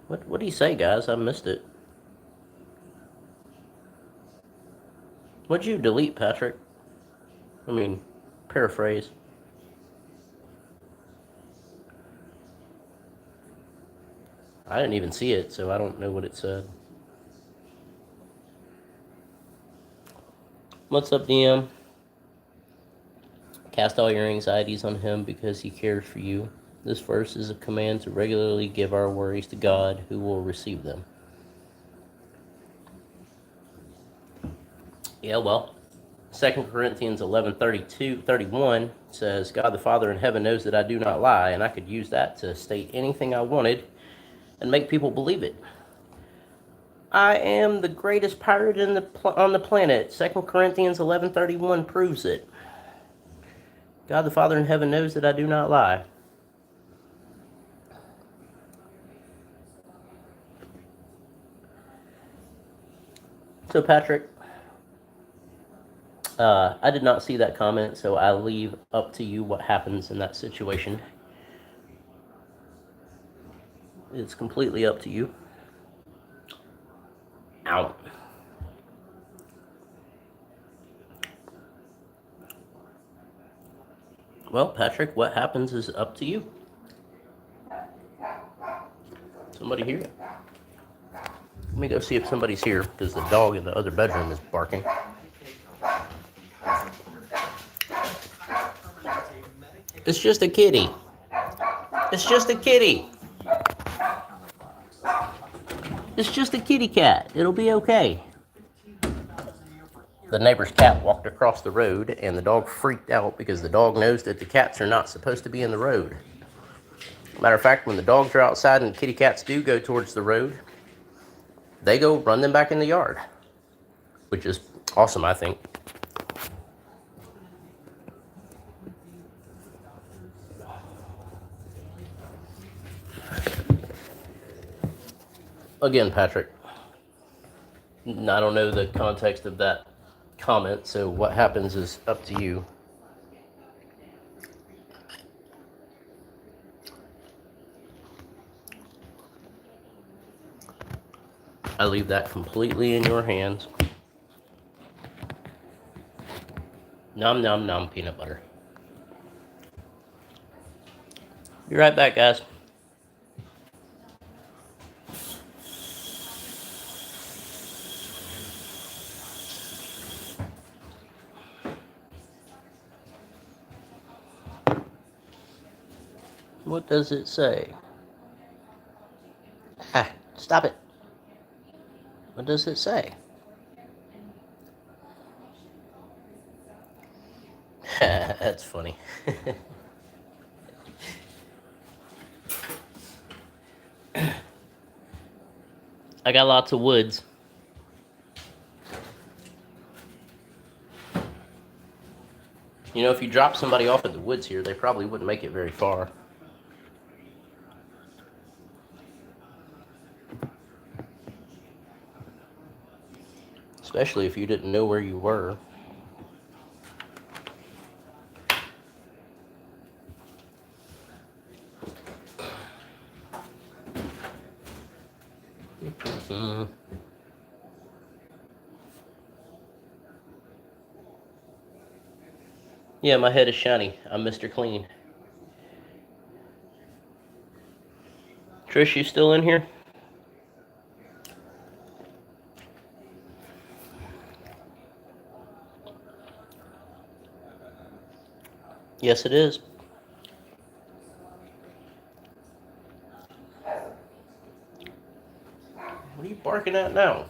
What do you say, guys? I missed it. What'd you delete, Patrick? I mean, paraphrase. I didn't even see it, so I don't know what it said. What's up, DM? Cast all your anxieties on him because he cares for you. This verse is a command to regularly give our worries to God, who will receive them. Yeah, well, 2 Corinthians 11:31 says, God the Father in heaven knows that I do not lie, and I could use that to state anything I wanted and make people believe it. I am the greatest pirate on the planet. 2 Corinthians 11:31 proves it. God the Father in heaven knows that I do not lie. So, Patrick, I did not see that comment, so I leave up to you what happens in that situation. It's completely up to you. Out. Well, Patrick, what happens is up to you. Somebody here? Let me go see if somebody's here, because the dog in the other bedroom is barking. It's just a kitty. It's just a kitty. It's just a kitty cat. It'll be okay. The neighbor's cat walked across the road, and the dog freaked out because the dog knows that the cats are not supposed to be in the road. Matter of fact, when the dogs are outside and kitty cats do go towards the road, they go run them back in the yard, which is awesome, I think. Again, Patrick, I don't know the context of that comment, so what happens is up to you. I leave that completely in your hands. Nom nom nom peanut butter. Be right back, guys. What does it say? Ah, stop it. What does it say? That's funny. I got lots of woods. You know, if you drop somebody off at the woods here, they probably wouldn't make it very far. Especially if you didn't know where you were. Yeah, my head is shiny. I'm Mr. Clean. Trish, you still in here? Yes, it is. What are you barking at now?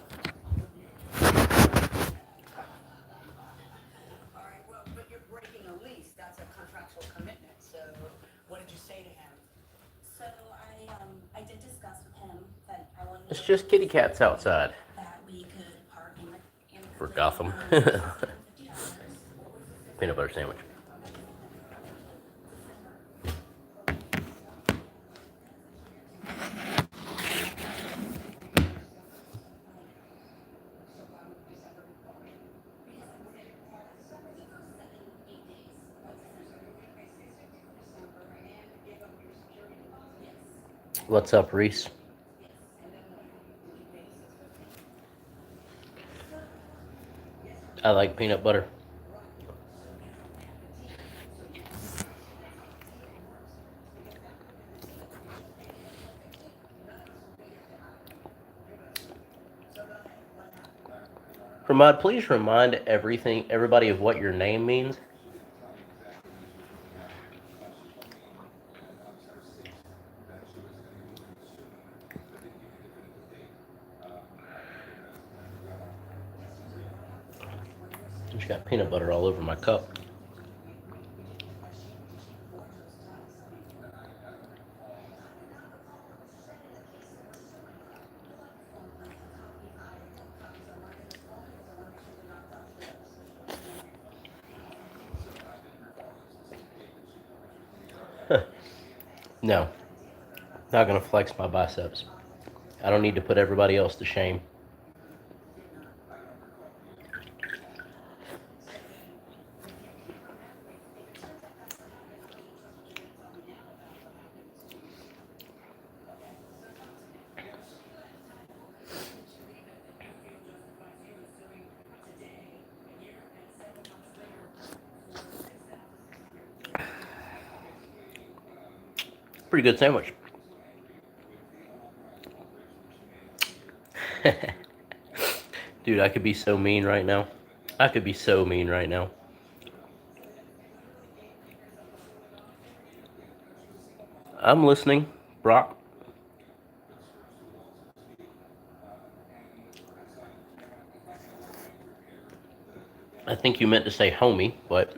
It's just kitty cats outside. For Gotham. Peanut butter sandwich. What's up, Reese? I like peanut butter. Ramad, please remind everybody of what your name means. Just got peanut butter all over my cup. No, not gonna flex my biceps. I don't need to put everybody else to shame. Pretty good sandwich. Dude, I could be so mean right now. I could be so mean right now. I'm listening, Brock. I think you meant to say homie, but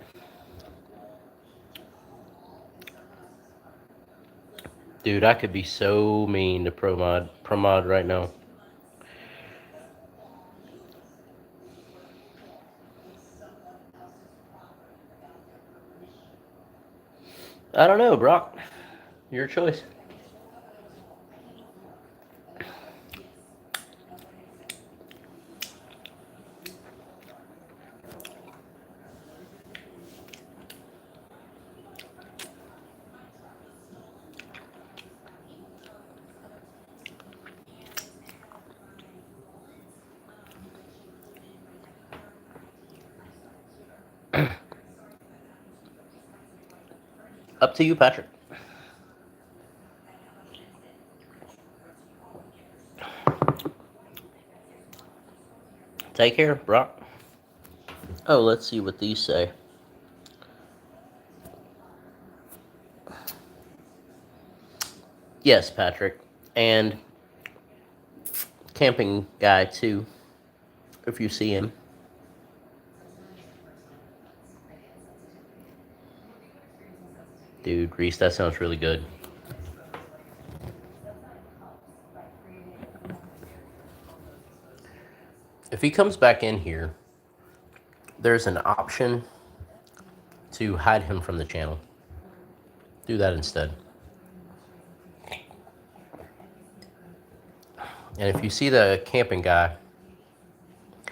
dude, I could be so mean to Promod right now. I don't know, Brock. Your choice. Up to you, Patrick. Take care, Brock. Oh, let's see what these say. Yes, Patrick. And camping guy, too, if you see him. Dude, Reese, that sounds really good. If he comes back in here, there's an option to hide him from the channel. Do that instead. And if you see the camping guy,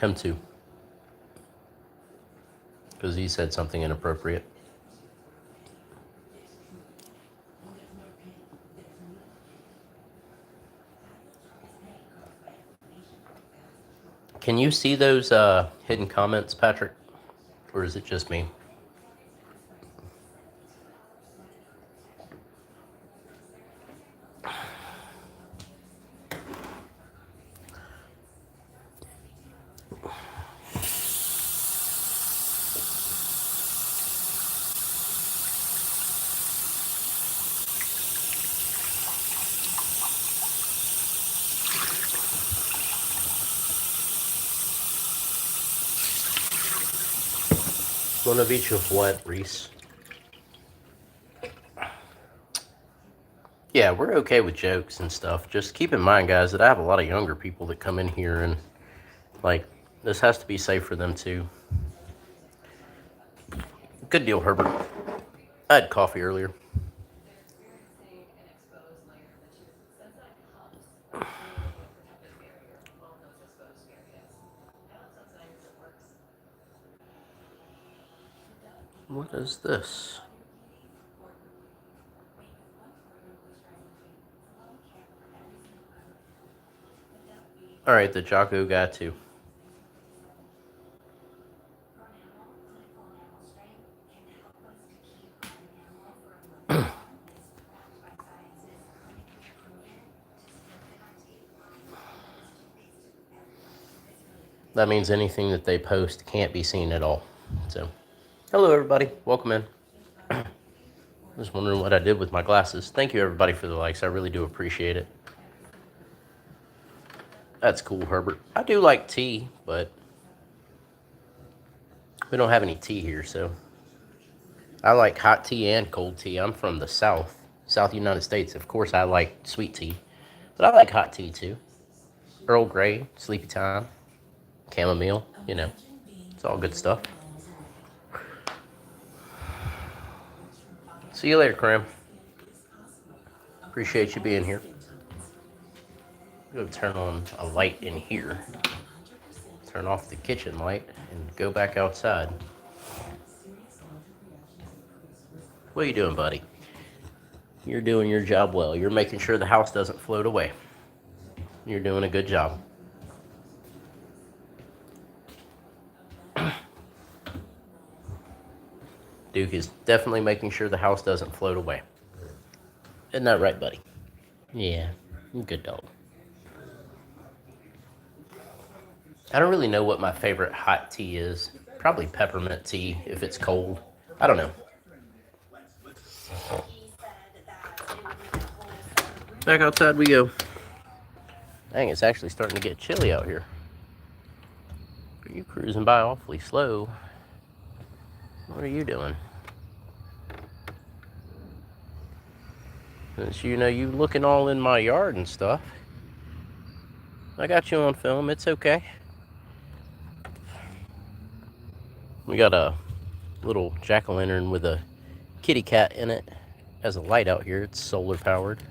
him too. Because he said something inappropriate. Can you see those hidden comments, Patrick? Or is it just me? One of each of what, Reese? Yeah, we're okay with jokes and stuff. Just keep in mind, guys, that I have a lot of younger people that come in here, and like, this has to be safe for them too. Good deal, Herbert. I had coffee earlier. What is this? All right, the Jocko guy too. That means anything that they post can't be seen at all. So, hello everybody, welcome in. Just wondering what I did with my glasses. Thank you everybody for the likes. I really do appreciate it. That's cool, Herbert. I do like tea, but We don't have any tea here, so I like hot tea and cold tea. I'm from the South United States. Of course, I like sweet tea, but I like hot tea too. Earl Grey, Sleepy Time, chamomile, it's all good stuff. See you later, Cram. Appreciate you being here. Go turn on a light in here. Turn off the kitchen light and go back outside. What are you doing, buddy? You're doing your job well. You're making sure the house doesn't float away. You're doing a good job. Duke is definitely making sure the house doesn't float away. Isn't that right, buddy? Yeah, good dog. I don't really know what my favorite hot tea is. Probably peppermint tea if it's cold. I don't know. Back outside we go. Dang, it's actually starting to get chilly out here. You cruising by awfully slow. What are you doing? Since you looking all in my yard and stuff. I got you on film, it's okay. We got a little jack-o'-lantern with a kitty cat in it. Has a light out here, it's solar powered.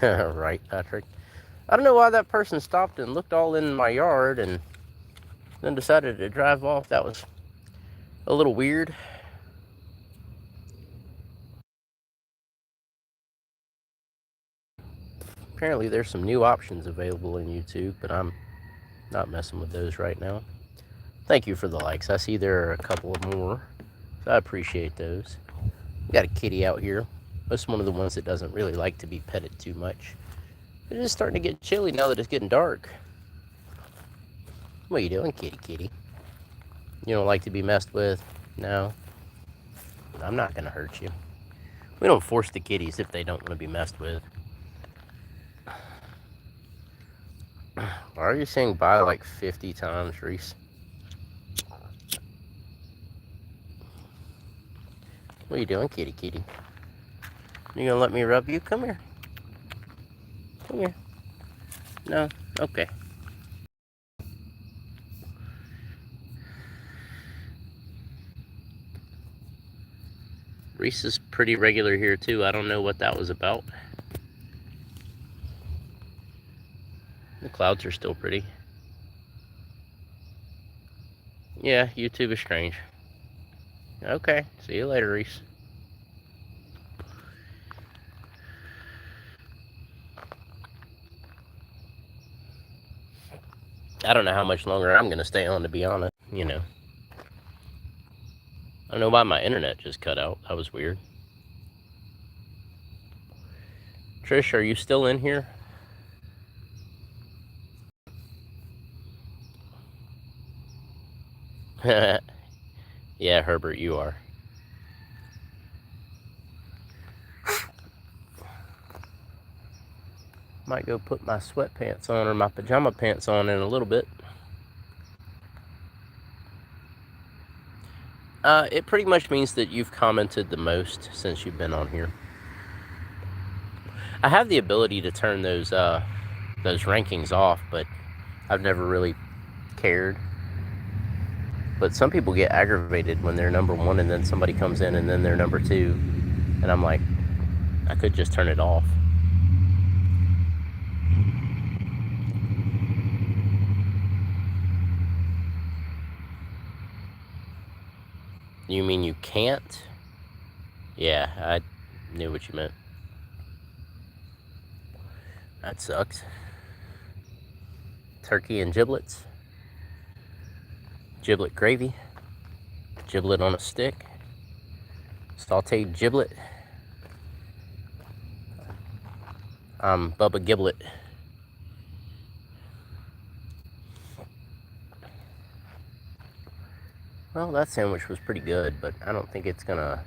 Right, Patrick. I don't know why that person stopped and looked all in my yard and then decided to drive off. That was a little weird. Apparently there's some new options available in YouTube, but I'm not messing with those right now. Thank you for the likes. I see there are a couple of more, so I appreciate those. We got a kitty out here. That's one of the ones that doesn't really like to be petted too much. It is starting to get chilly now that it's getting dark. What are you doing, kitty? You don't like to be messed with? No? I'm not going to hurt you. We don't force the kitties if they don't want to be messed with. Why are you saying bye like 50 times, Reese? What are you doing, kitty? You gonna let me rub you? Come here. Come here. No? Okay. Reese is pretty regular here too. I don't know what that was about. The clouds are still pretty. Yeah, YouTube is strange. Okay, see you later, Reese. I don't know how much longer I'm gonna stay on, to be honest. I don't know why my internet just cut out. That was weird. Trish, are you still in here? Yeah, Herbert, you are. Might go put my sweatpants on or my pajama pants on in a little bit. It pretty much means that you've commented the most since you've been on here. I have the ability to turn those rankings off, but I've never really cared. But some people get aggravated when they're number one and then somebody comes in and then they're number two. And I'm like, I could just turn it off. You mean you can't? Yeah, I knew what you meant. That sucks. Turkey and giblets. Giblet gravy. Giblet on a stick. Sauteed giblet. I'm Bubba Giblet. Well, that sandwich was pretty good, but I don't think it's gonna...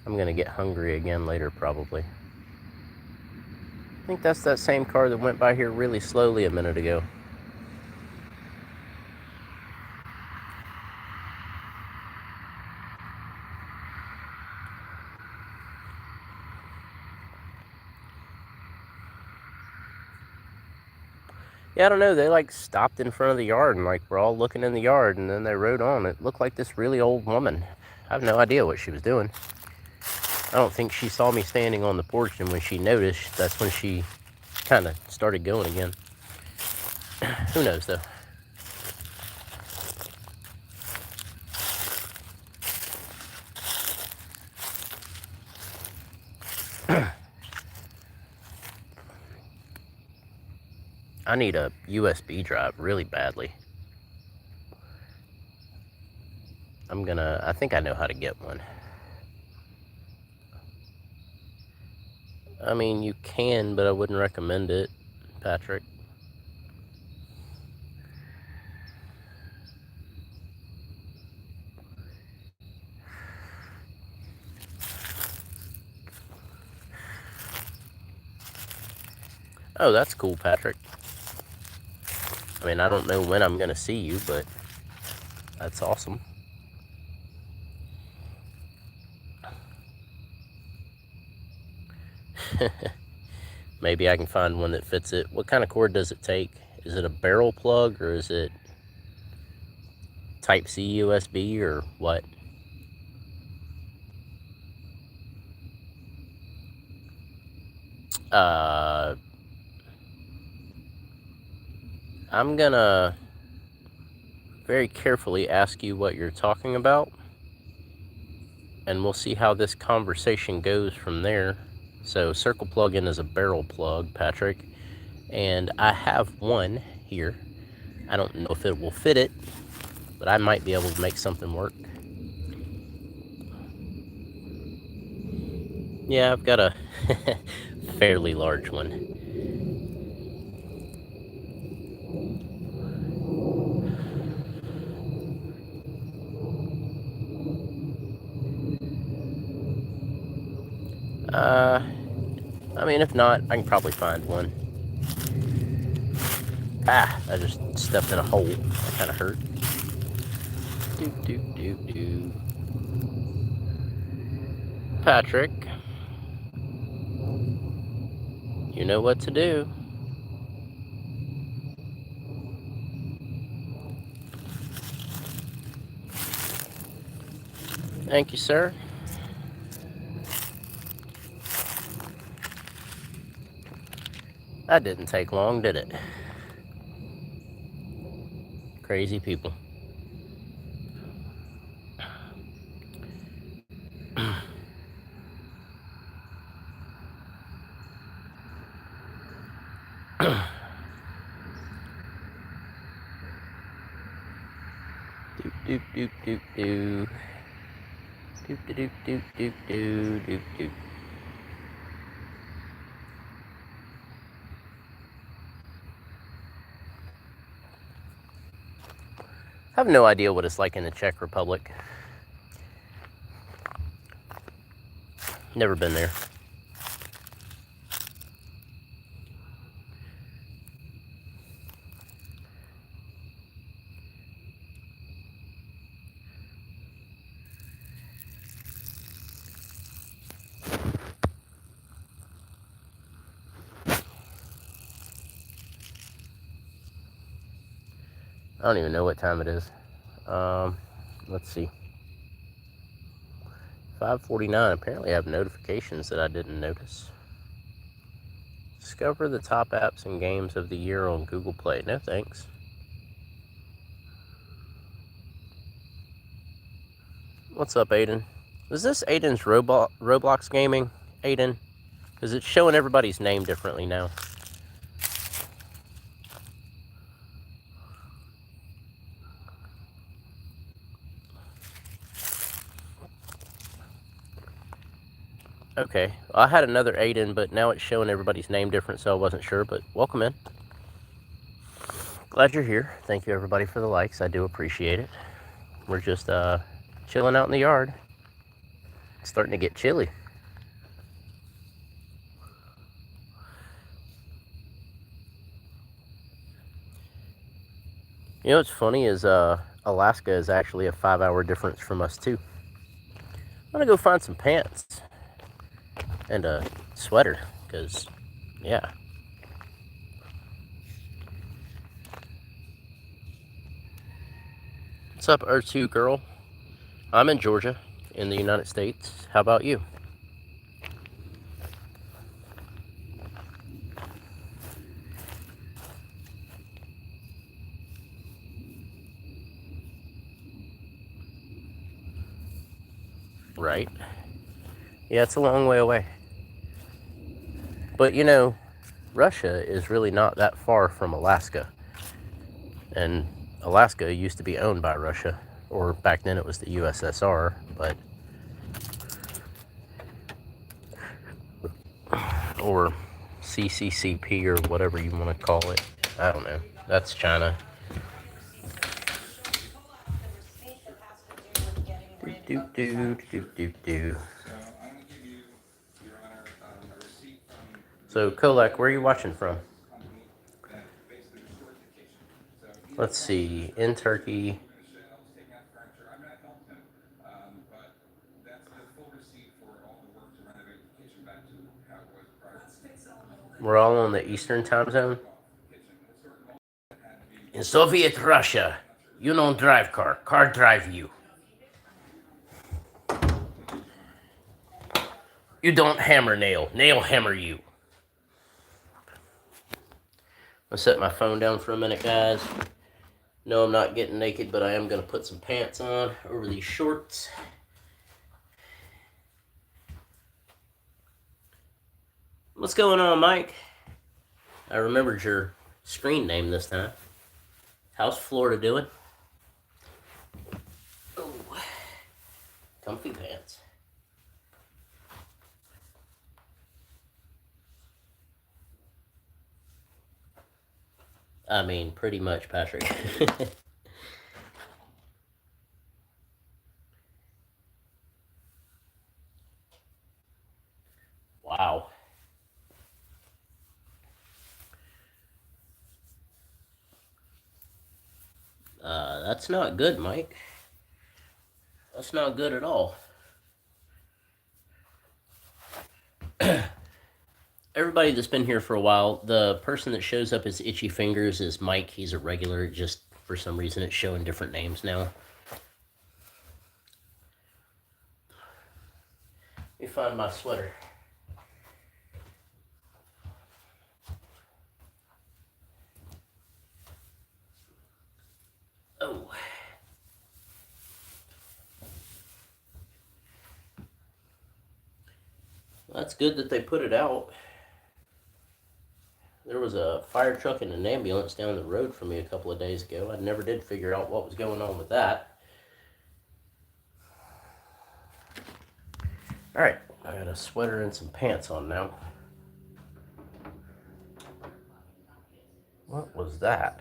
I'm gonna get hungry again later, probably. I think that's that same car that went by here really slowly a minute ago. Yeah, I don't know. They like stopped in front of the yard and like we're all looking in the yard, and then they rode on. It looked like this really old woman. I have no idea what she was doing. I don't think she saw me standing on the porch, and when she noticed, that's when she kind of started going again. Who knows though? I need a USB drive really badly. I think I know how to get one. I mean, you can, but I wouldn't recommend it, Patrick. Oh, that's cool, Patrick. I mean, I don't know when I'm going to see you, but that's awesome. Maybe I can find one that fits it. What kind of cord does it take? Is it a barrel plug, or is it Type-C USB, or what? I'm gonna very carefully ask you what you're talking about, and we'll see how this conversation goes from there. So circle plug-in is a barrel plug, Patrick, and I have one here. I don't know if it will fit it, but I might be able to make something work. Yeah, I've got a fairly large one. I mean, if not, I can probably find one. Ah, I just stepped in a hole. That kind of hurt. Do. Patrick, you know what to do. Thank you, sir. That didn't take long, did it? Crazy people. Do. Do. I have no idea what it's like in the Czech Republic. Never been there. I don't even know what time it is. Let's see. 5:49. Apparently I have notifications that I didn't notice. Discover the top apps and games of the year on Google Play. No thanks. What's up, Aiden? Is this Aiden's Roblox gaming, Aiden? Because it's showing everybody's name differently now. Okay, I had another Aiden, but now it's showing everybody's name different, so I wasn't sure, but welcome in. Glad you're here. Thank you, everybody, for the likes. I do appreciate it. We're just chilling out in the yard. It's starting to get chilly. You know what's funny is Alaska is actually a 5-hour difference from us, too. I'm going to go find some pants and a sweater, because, yeah. What's up, R2 girl? I'm in Georgia, in the United States. How about you? Right. Yeah, it's a long way away. But you know, Russia is really not that far from Alaska. And Alaska used to be owned by Russia, or back then it was the USSR, but or CCCP or whatever you want to call it. I don't know. That's China. Do do do do do. So Kolak, where are you watching from? Let's see. In Turkey. We're all on the Eastern time zone. In Soviet Russia, you don't drive car. Car drive you. You don't hammer nail. Nail hammer you. I'll set my phone down for a minute, guys. No, I'm not getting naked, but I am going to put some pants on over these shorts. What's going on, Mike? I remembered your screen name this time. How's Florida doing? Oh, comfy pants. I mean, pretty much, Patrick. Wow. That's not good, Mike. That's not good at all. Everybody that's been here for a while, the person that shows up as Itchy Fingers is Mike. He's a regular. Just for some reason, it's showing different names now. Let me find my sweater. Oh. Well, that's good that they put it out. There was a fire truck and an ambulance down the road from me a couple of days ago. I never did figure out what was going on with that. All right, I got a sweater and some pants on now. What was that?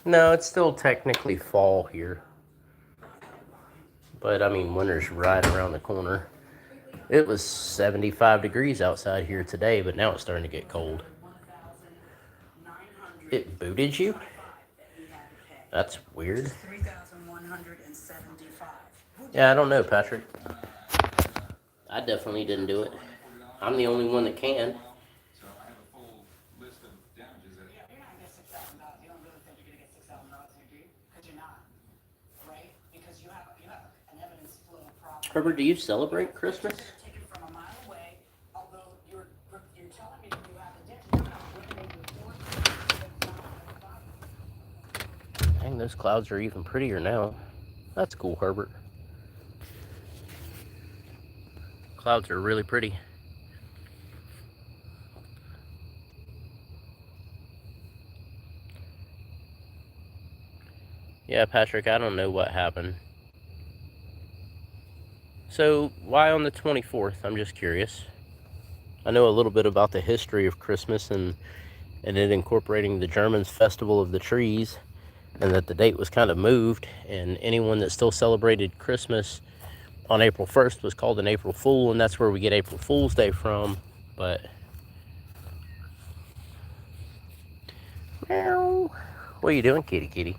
No, it's still technically fall here. But I mean, winter's right around the corner. It was 75 degrees outside here today, but now it's starting to get cold. It booted you? That's weird. Yeah, I don't know, Patrick. I definitely didn't do it. I'm the only one that can. Herbert, do you celebrate Christmas? Dang, those clouds are even prettier now. That's cool, Herbert. Clouds are really pretty. Yeah, Patrick, I don't know what happened. So, why on the 24th? I'm just curious. I know a little bit about the history of Christmas and it incorporating the Germans' Festival of the Trees, and that the date was kind of moved, and anyone that still celebrated Christmas on April 1st was called an April Fool, and that's where we get April Fool's Day from. But meow. What are you doing, kitty kitty?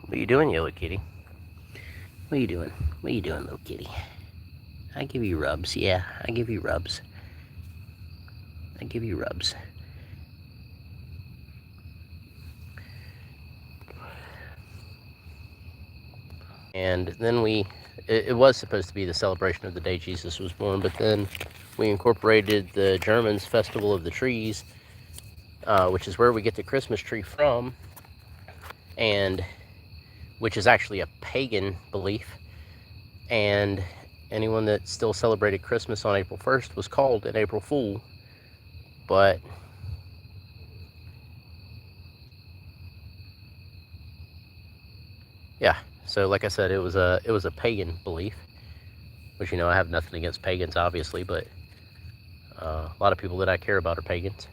What are you doing, yellow kitty? What are you doing? What are you doing, little kitty? I give you rubs. Yeah, I give you rubs. I give you rubs. And then it was supposed to be the celebration of the day Jesus was born, but then we incorporated the Germans' Festival of the Trees, which is where we get the Christmas tree from, and which is actually a pagan belief. And anyone that still celebrated Christmas on April 1st was called an April Fool. But yeah, so like I said, it was a pagan belief, which, you know, I have nothing against pagans, obviously, but a lot of people that I care about are pagans.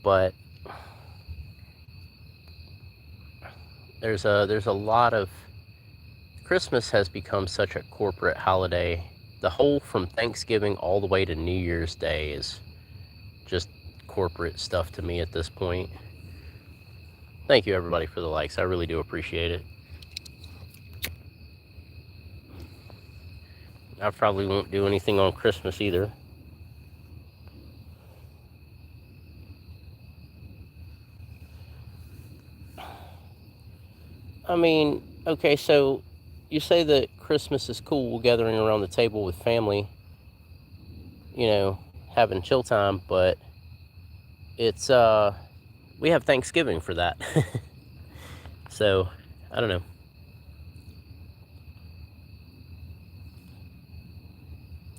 But there's a lot of, Christmas has become such a corporate holiday. The whole, from Thanksgiving all the way to New Year's Day, is just corporate stuff to me at this point. Thank you, everybody, for the likes. I really do appreciate it. I probably won't do anything on Christmas either. I mean, okay, so you say that Christmas is cool, gathering around the table with family, you know, having chill time, but it's, we have Thanksgiving for that. So, I don't know.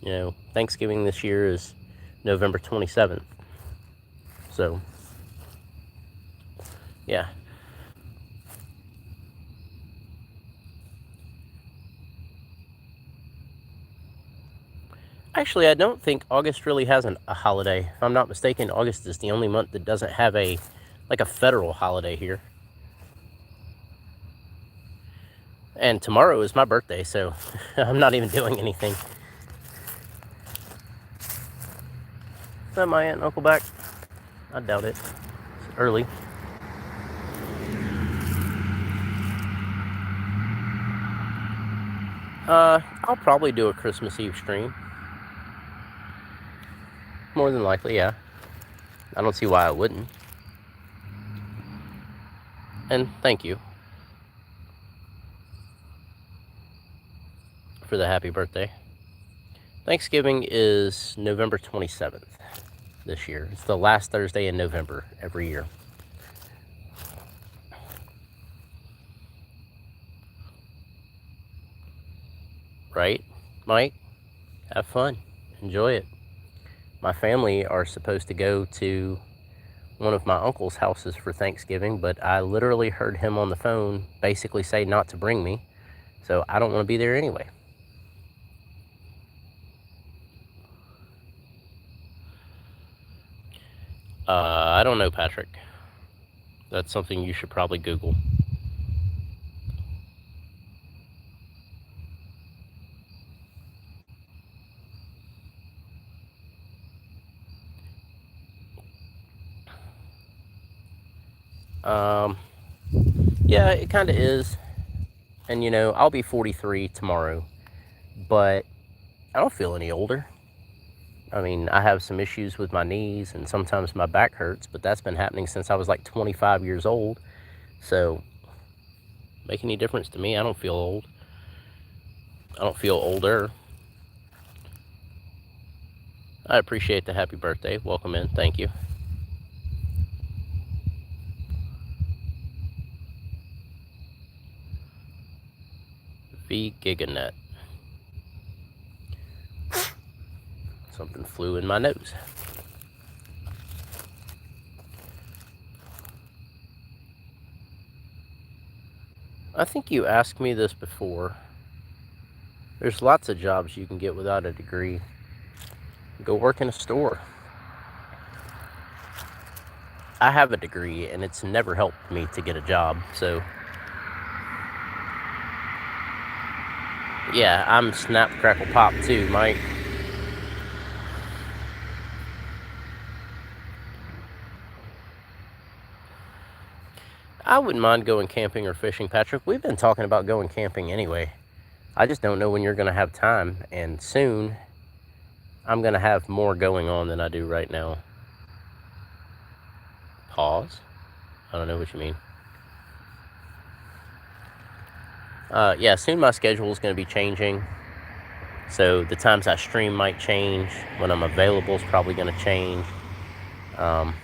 You know, Thanksgiving this year is November 27th. So, yeah. Actually, I don't think August really has a holiday. If I'm not mistaken, August is the only month that doesn't have a federal holiday here. And tomorrow is my birthday, so I'm not even doing anything. Is that my aunt and uncle back? I doubt it. It's early. I'll probably do a Christmas Eve stream. More than likely, yeah. I don't see why I wouldn't. And thank you for the happy birthday. Thanksgiving is November 27th this year. It's the last Thursday in November every year. Right, Mike? Have fun. Enjoy it. My family are supposed to go to one of my uncle's houses for Thanksgiving, but I literally heard him on the phone basically say not to bring me, so I don't want to be there anyway. I don't know, Patrick. That's something you should probably Google. Yeah, it kind of is. And, you know, I'll be 43 tomorrow, but I don't feel any older. I mean, I have some issues with my knees and sometimes my back hurts, but that's been happening since I was like 25 years old. So, make any difference to me? I don't feel old. I don't feel older. I appreciate the happy birthday. Welcome in. Thank you. V Giganet. Something flew in my nose. I think you asked me this before. There's lots of jobs you can get without a degree. Go work in a store. I have a degree and it's never helped me to get a job, so yeah, I'm snap, crackle, pop too, Mike. I wouldn't mind going camping or fishing, Patrick. We've been talking about going camping anyway. I just don't know when you're going to have time, and soon I'm going to have more going on than I do right now. Pause. I don't know what you mean. Yeah, soon my schedule is going to be changing. So the times I stream might change. When I'm available is probably going to change. Man,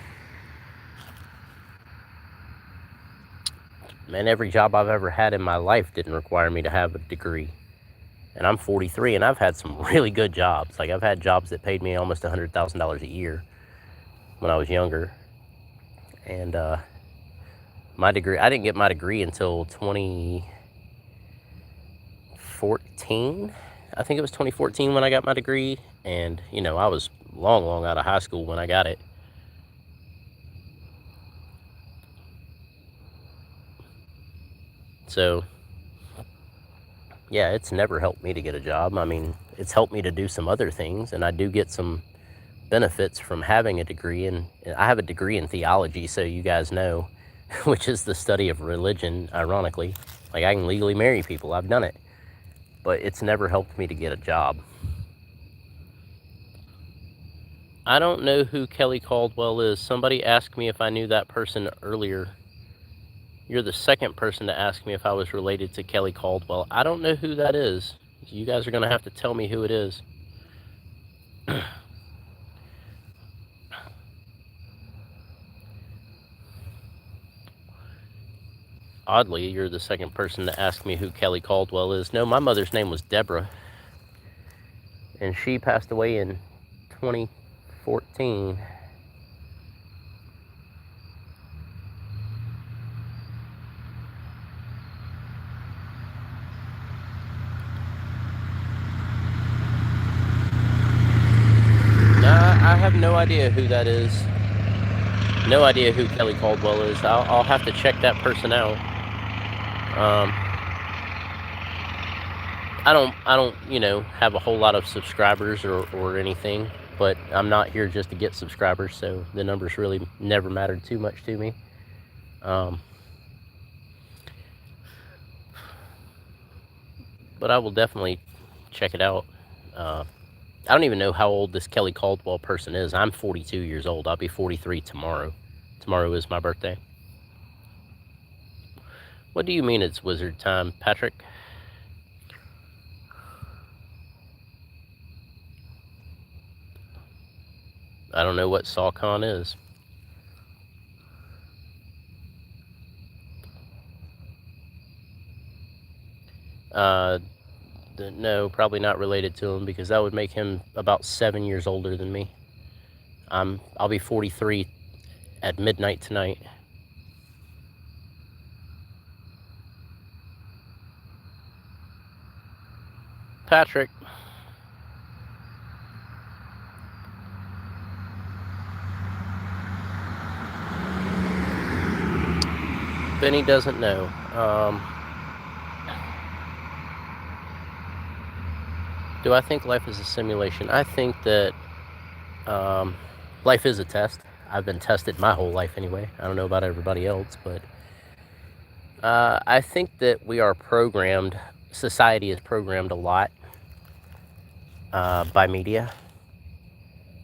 every job I've ever had in my life didn't require me to have a degree. And I'm 43, and I've had some really good jobs. Like, I've had jobs that paid me almost $100,000 a year when I was younger. And my degree, I didn't get my degree until 2014. I think it was 2014 when I got my degree. And, you know, I was long out of high school when I got it. So, yeah, it's never helped me to get a job. I mean, it's helped me to do some other things, and I do get some benefits from having a degree. And I have a degree in theology, so you guys know, which is the study of religion, ironically. Like, I can legally marry people. I've done it. But it's never helped me to get a job. I don't know who Kelly Caldwell is. Somebody asked me if I knew that person earlier. You're the second person to ask me if I was related to Kelly Caldwell. I don't know who that is. You guys are going to have to tell me who it is. Oddly, you're the second person to ask me who Kelly Caldwell is. No, my mother's name was Deborah. And she passed away in 2014. I have no idea who that is. No idea who Kelly Caldwell is. I'll have to check that person out. I don't, you know, have a whole lot of subscribers or anything, but I'm not here just to get subscribers, so the numbers really never mattered too much to me. But I will definitely check it out. I don't even know how old this Kelly Caldwell person is. I'm 42 years old. I'll be 43 tomorrow. Tomorrow is my birthday. What do you mean it's wizard time, Patrick? I don't know what SawCon is. No, probably not related to him, because that would make him about 7 years older than me. I'll be 43 at midnight tonight. Patrick. Benny doesn't know. Do I think life is a simulation? I think that life is a test. I've been tested my whole life anyway. I don't know about everybody else, but I think that we are programmed, society is programmed a lot by media,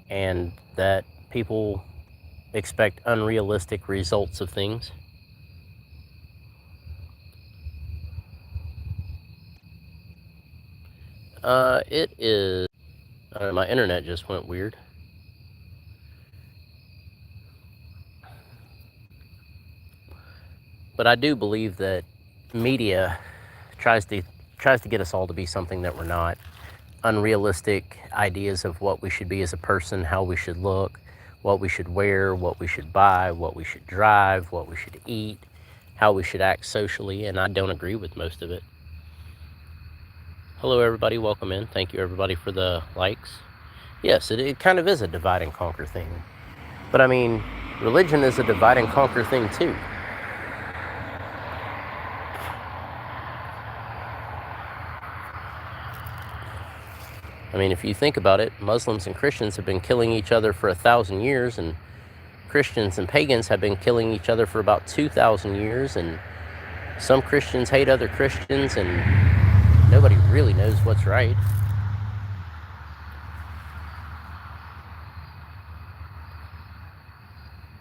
and that people expect unrealistic results of things. It is, my internet just went weird. But I do believe that media tries to get us all to be something that we're not. Unrealistic ideas of what we should be as a person, how we should look, what we should wear, what we should buy, what we should drive, what we should eat, how we should act socially, and I don't agree with most of it. Hello everybody, welcome in. Thank you everybody for the likes. Yes, it kind of is a divide and conquer thing. But I mean, religion is a divide and conquer thing too. I mean, if you think about it, Muslims and Christians have been killing each other for 1,000 years, and Christians and pagans have been killing each other for about 2,000 years, and some Christians hate other Christians, and nobody really knows what's right.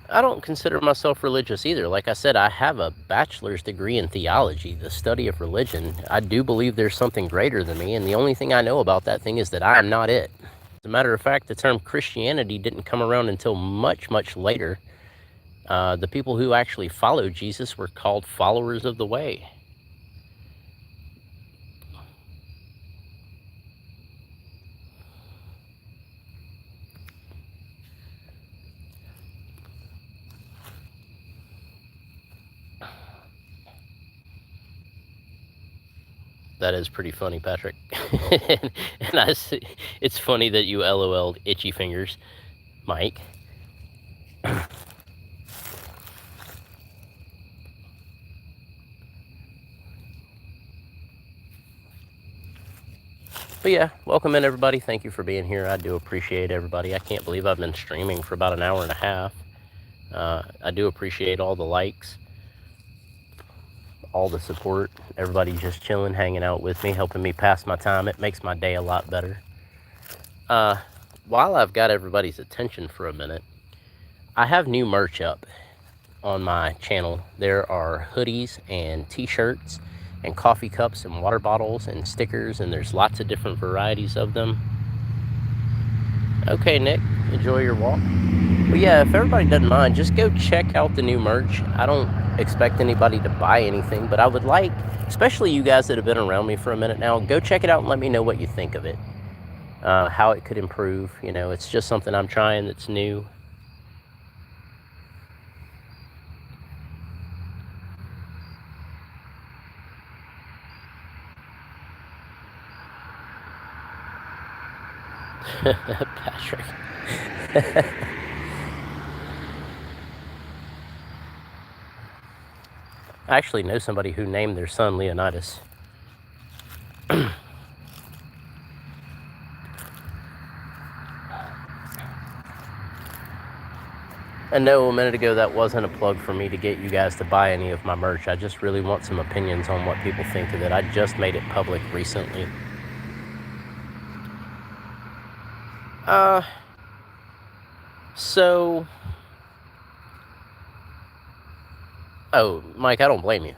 I don't consider myself religious either. Like I said, I have a bachelor's degree in theology, the study of religion. I do believe there's something greater than me, and the only thing I know about that thing is that I am not it. As a matter of fact, the term Christianity didn't come around until much, much later. The people who actually followed Jesus were called followers of the way. That is pretty funny, Patrick. It's funny that you LOL'd itchy fingers, Mike. But yeah, welcome in everybody. Thank you for being here. I do appreciate everybody. I can't believe I've been streaming for about an hour and a half. I do appreciate all the likes, all the support, everybody just chilling, hanging out with me, helping me pass my time. It makes my day a lot better. While I've got everybody's attention for a minute, I have new merch up on my channel. There are hoodies and t-shirts and coffee cups and water bottles and stickers, and there's lots of different varieties of them. Okay, Nick, enjoy your walk. But yeah, if everybody doesn't mind, just go check out the new merch. I don't expect anybody to buy anything, but I would like, especially you guys that have been around me for a minute now, go check it out and let me know what you think of it. How it could improve. You know, it's just something I'm trying that's new. Patrick. I actually know somebody who named their son Leonidas. And no, a minute ago, that wasn't a plug for me to get you guys to buy any of my merch. I just really want some opinions on what people think of it. I just made it public recently. Oh, Mike, I don't blame you.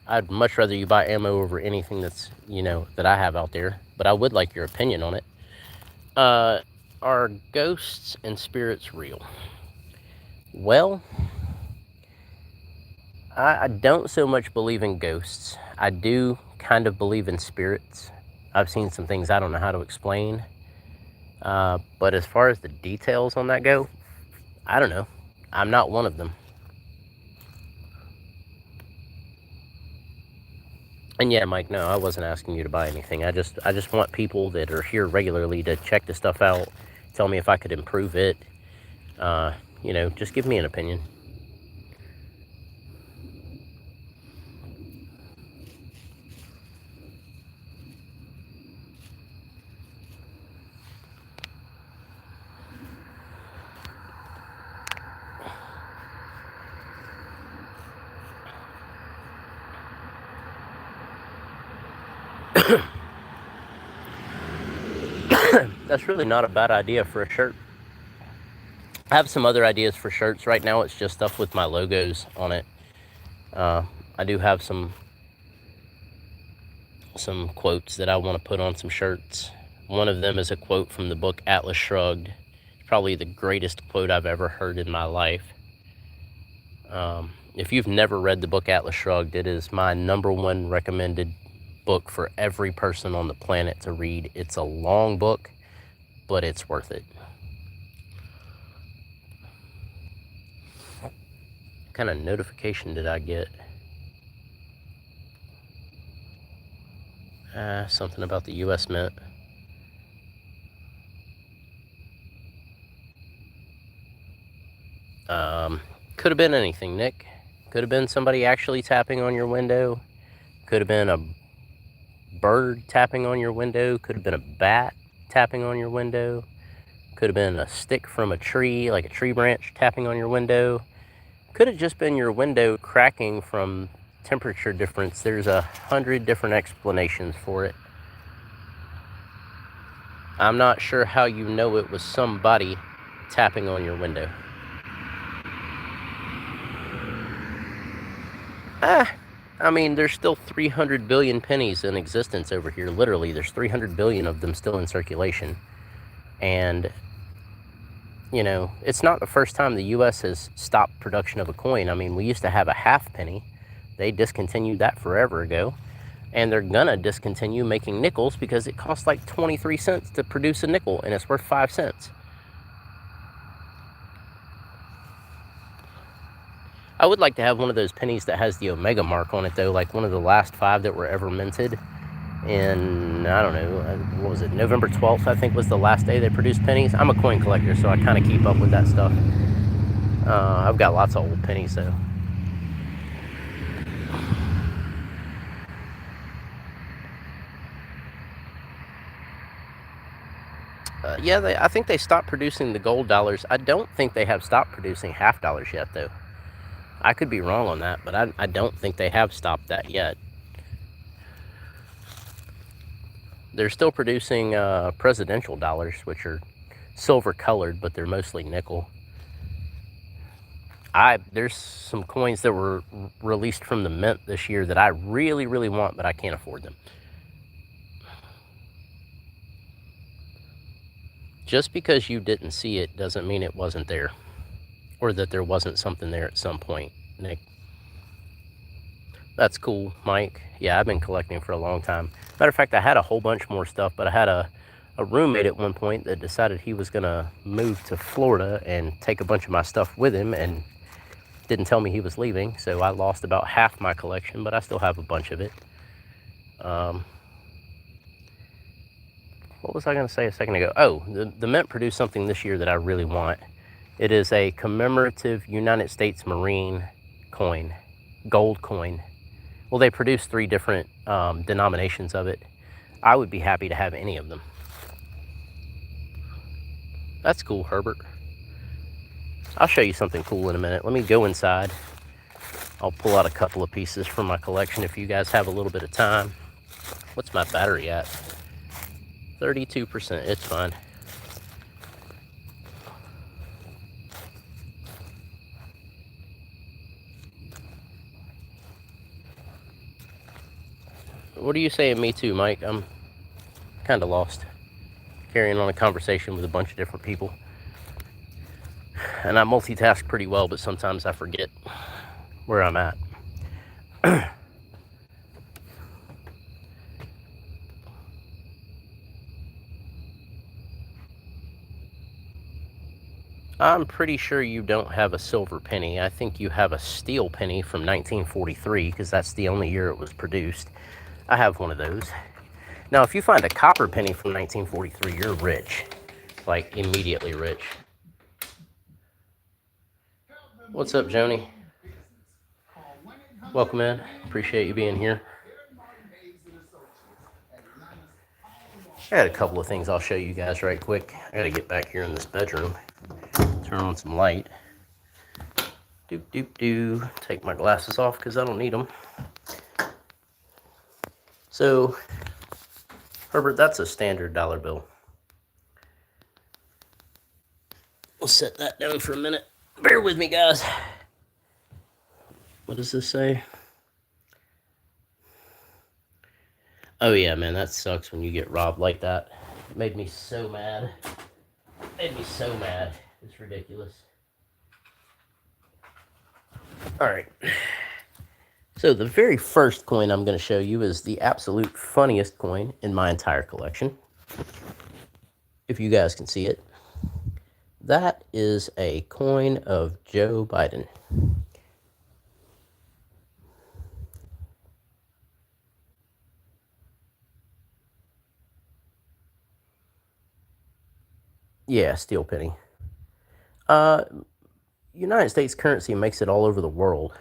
I'd much rather you buy ammo over anything that's, that I have out there. But I would like your opinion on it. Are ghosts and spirits real? Well, I don't so much believe in ghosts. I do kind of believe in spirits. I've seen some things I don't know how to explain. But as far as the details on that go, I don't know. I'm not one of them. And yeah, Mike, no, I wasn't asking you to buy anything. I just want people that are here regularly to check the stuff out, tell me if I could improve it. Just give me an opinion. That's really not a bad idea for a shirt. I have some other ideas for shirts. Right now it's just stuff with my logos on it. I do have some quotes that I want to put on some shirts. One of them is a quote from the book Atlas Shrugged. It's probably the greatest quote I've ever heard in my life. If you've never read the book Atlas Shrugged, it is my #1 recommended book for every person on the planet to read. It's a long book, but it's worth it. What kind of notification did I get? Something about the U.S. Mint. Could have been anything, Nick. Could have been somebody actually tapping on your window. Could have been a bird tapping on your window. Could have been a bat tapping on your window. Could have been a stick from a tree, like a tree branch, tapping on your window. Could have just been your window cracking from temperature difference. There's 100 different explanations for it. I'm not sure how you know it was somebody tapping on your window. I mean, there's still 300 billion pennies in existence over here. Literally, there's 300 billion of them still in circulation. And, you know, it's not the first time the U.S. has stopped production of a coin. I mean, we used to have a half penny. They discontinued that forever ago. And they're gonna discontinue making nickels because it costs like 23 cents to produce a nickel and it's worth 5 cents. I would like to have one of those pennies that has the Omega mark on it, though, like one of the last 5 that were ever minted in, I don't know, what was it, November 12th, I think was the last day they produced pennies. I'm a coin collector, so I kind of keep up with that stuff. I've got lots of old pennies, though. Yeah, I think they stopped producing the gold dollars. I don't think they have stopped producing half dollars yet, though. I could be wrong on that, but I don't think they have stopped that yet. They're still producing presidential dollars, which are silver colored, but they're mostly nickel. There's some coins that were released from the mint this year that I really, really want, but I can't afford them. Just because you didn't see it doesn't mean it wasn't there, or that there wasn't something there at some point, Nick. That's cool, Mike. Yeah, I've been collecting for a long time. Matter of fact, I had a whole bunch more stuff, but I had a roommate at one point that decided he was gonna move to Florida and take a bunch of my stuff with him, and didn't tell me he was leaving, so I lost about half my collection, but I still have a bunch of it. What was I going to say a second ago? Oh, the Mint produced something this year that I really want. It is a commemorative United States Marine coin, gold coin. Well, they produced 3 different denominations of it. I would be happy to have any of them. That's cool, Herbert. I'll show you something cool in a minute. Let me go inside. I'll pull out a couple of pieces from my collection if you guys have a little bit of time. What's my battery at? 32%, it's fine. What are you saying, me too, Mike? I'm kind of lost. Carrying on a conversation with a bunch of different people. And I multitask pretty well, but sometimes I forget where I'm at. I'm pretty sure you don't have a silver penny. I think you have a steel penny from 1943, because that's the only year it was produced. I have one of those. Now, if you find a copper penny from 1943, you're rich. Like, immediately rich. What's up, Joni? Welcome in. Appreciate you being here. I got a couple of things I'll show you guys right quick. I gotta get back here in this bedroom. Turn on some light. Doop, doop, doo. Take my glasses off because I don't need them. So, Herbert, that's a standard dollar bill. We'll set that down for a minute. Bear with me, guys. What does this say? Oh yeah, man, that sucks when you get robbed like that. It made me so mad. Made me so mad. It's ridiculous. Alright. So the very first coin I'm going to show you is the absolute funniest coin in my entire collection. If you guys can see it. That is a coin of Joe Biden. Yeah, steel penny. United States currency makes it all over the world.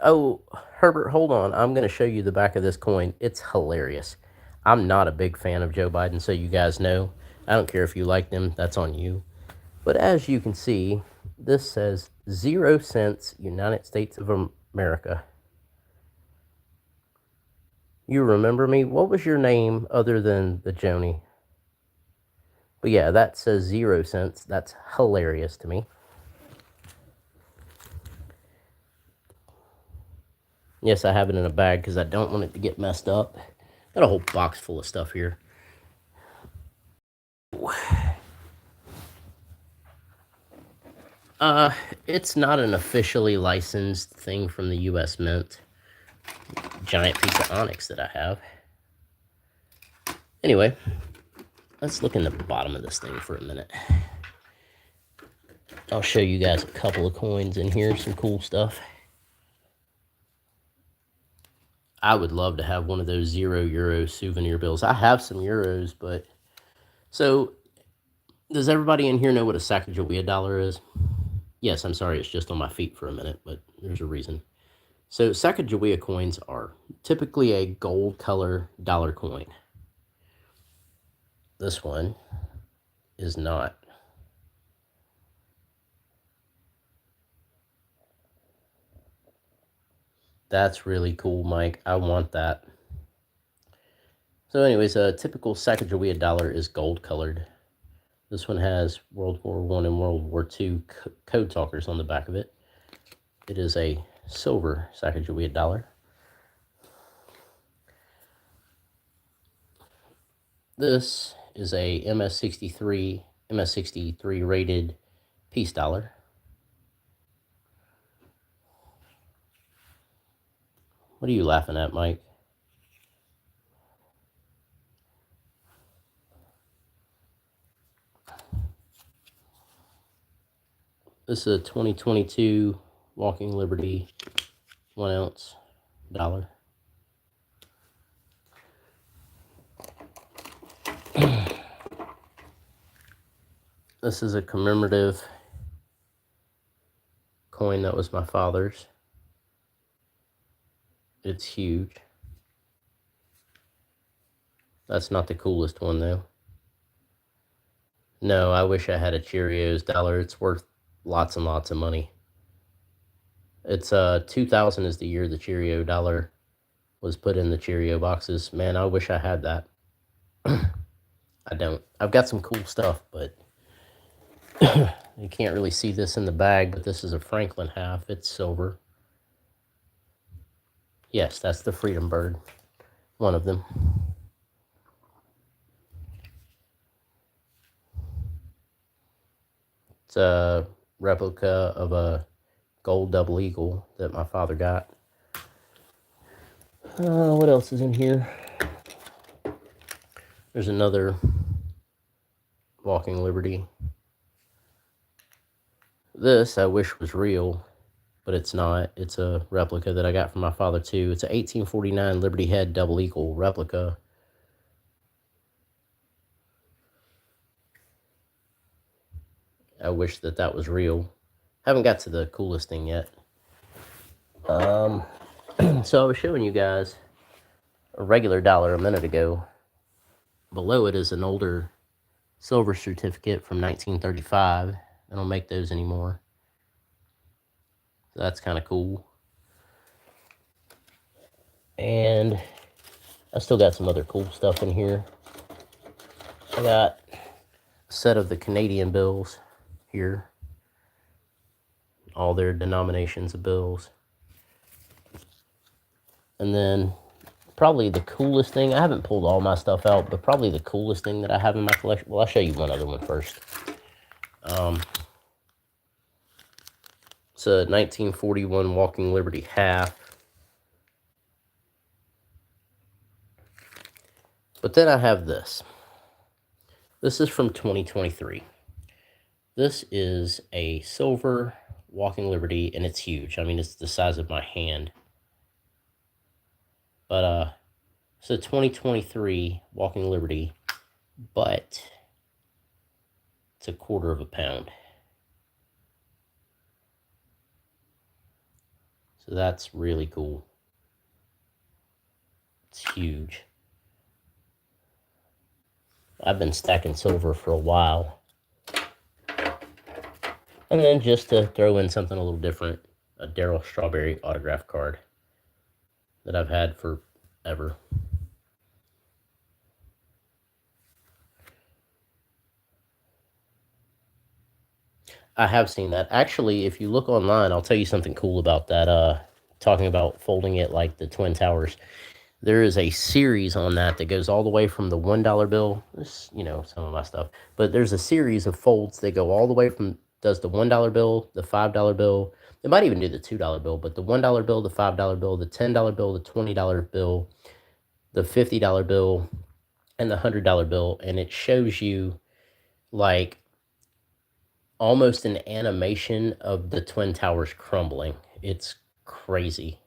Oh, Herbert, hold on. I'm going to show you the back of this coin. It's hilarious. I'm not a big fan of Joe Biden, so you guys know. I don't care if you like them. That's on you. But as you can see, this says 0 cents United States of America. You remember me? What was your name other than the Joni? But yeah, that says 0 cents. That's hilarious to me. Yes, I have it in a bag because I don't want it to get messed up. Got a whole box full of stuff here. It's not an officially licensed thing from the U.S. Mint. Giant piece of onyx that I have. Anyway, let's look in the bottom of this thing for a minute. I'll show you guys a couple of coins in here, some cool stuff. I would love to have one of those €0 souvenir bills. I have some euros, but... So, does everybody in here know what a Sacagawea dollar is? Yes, I'm sorry, it's just on my feet for a minute, but there's a reason. So, Sacagawea coins are typically a gold color dollar coin. This one is not. That's really cool, Mike. I want that. So anyways, a typical Sacagawea dollar is gold colored. This one has World War I and World War II code talkers on the back of it. It is a silver Sacagawea dollar. This is a MS63 rated peace dollar. What are you laughing at, Mike? This is a 2022 Walking Liberty 1 ounce dollar. This is a commemorative coin that was my father's. It's huge. That's not the coolest one, though. No, I wish I had a Cheerios dollar. It's worth lots and lots of money. It's 2000 is the year the Cheerio dollar was put in the Cheerio boxes. Man, I wish I had that. I don't. I've got some cool stuff, but you can't really see this in the bag, but this is a Franklin half. It's silver. Yes, that's the Freedom Bird. One of them. It's a replica of a gold double eagle that my father got. What else is in here? There's another Walking Liberty. This I wish was real, but it's not. It's a replica that I got from my father too. It's an 1849 Liberty Head double eagle replica. I wish that was real. Haven't got to the coolest thing yet. So I was showing you guys a regular dollar a minute ago. Below it is an older silver certificate from 1935. They don't make those anymore. So that's kind of cool. And I still got some other cool stuff in here. I got a set of the Canadian bills here. All their denominations of bills. And then probably the coolest thing, I haven't pulled all my stuff out, but probably the coolest thing that I have in my collection, well, I'll show you one other one first. It's a 1941 Walking Liberty half. But then I have this. This is from 2023. This is a silver Walking Liberty, and it's huge. I mean, it's the size of my hand. But, it's a 2023 Walking Liberty, but it's a quarter of a pound. So that's really cool. It's huge. I've been stacking silver for a while. And then just to throw in something a little different, a Darryl Strawberry autograph card that I've had forever. I have seen that. Actually, if you look online, I'll tell you something cool about that talking about folding it like the Twin Towers. There is a series on that that goes all the way from the $1 bill. This, some of my stuff, but there's a series of folds that go all the way from does the $1 bill, the $5 bill. It might even do the $2 bill, but the $1 bill, the $5 bill, the $10 bill, the $20 bill, the $50 bill, and the $100 bill, and it shows you like almost an animation of the Twin Towers crumbling. It's crazy.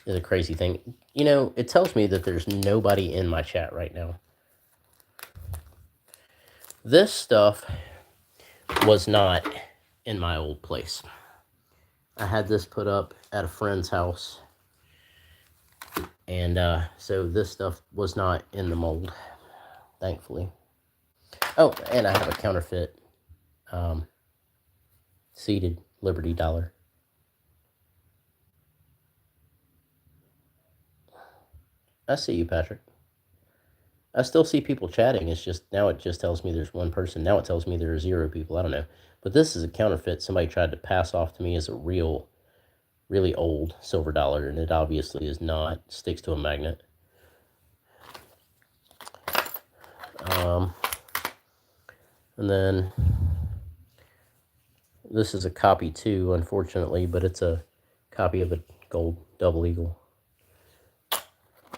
It's a crazy thing. It tells me that there's nobody in my chat right now. This stuff was not in my old place. I had this put up at a friend's house. And so this stuff was not in the mold, thankfully. Oh, and I have a counterfeit seated Liberty dollar. I see you, Patrick. I still see people chatting. It's just, now it just tells me there's one person. Now it tells me there are 0 people. I don't know. But this is a counterfeit somebody tried to pass off to me as a real, really old silver dollar, and it obviously is not. It sticks to a magnet. And then this is a copy too, unfortunately, but it's a copy of a gold double eagle.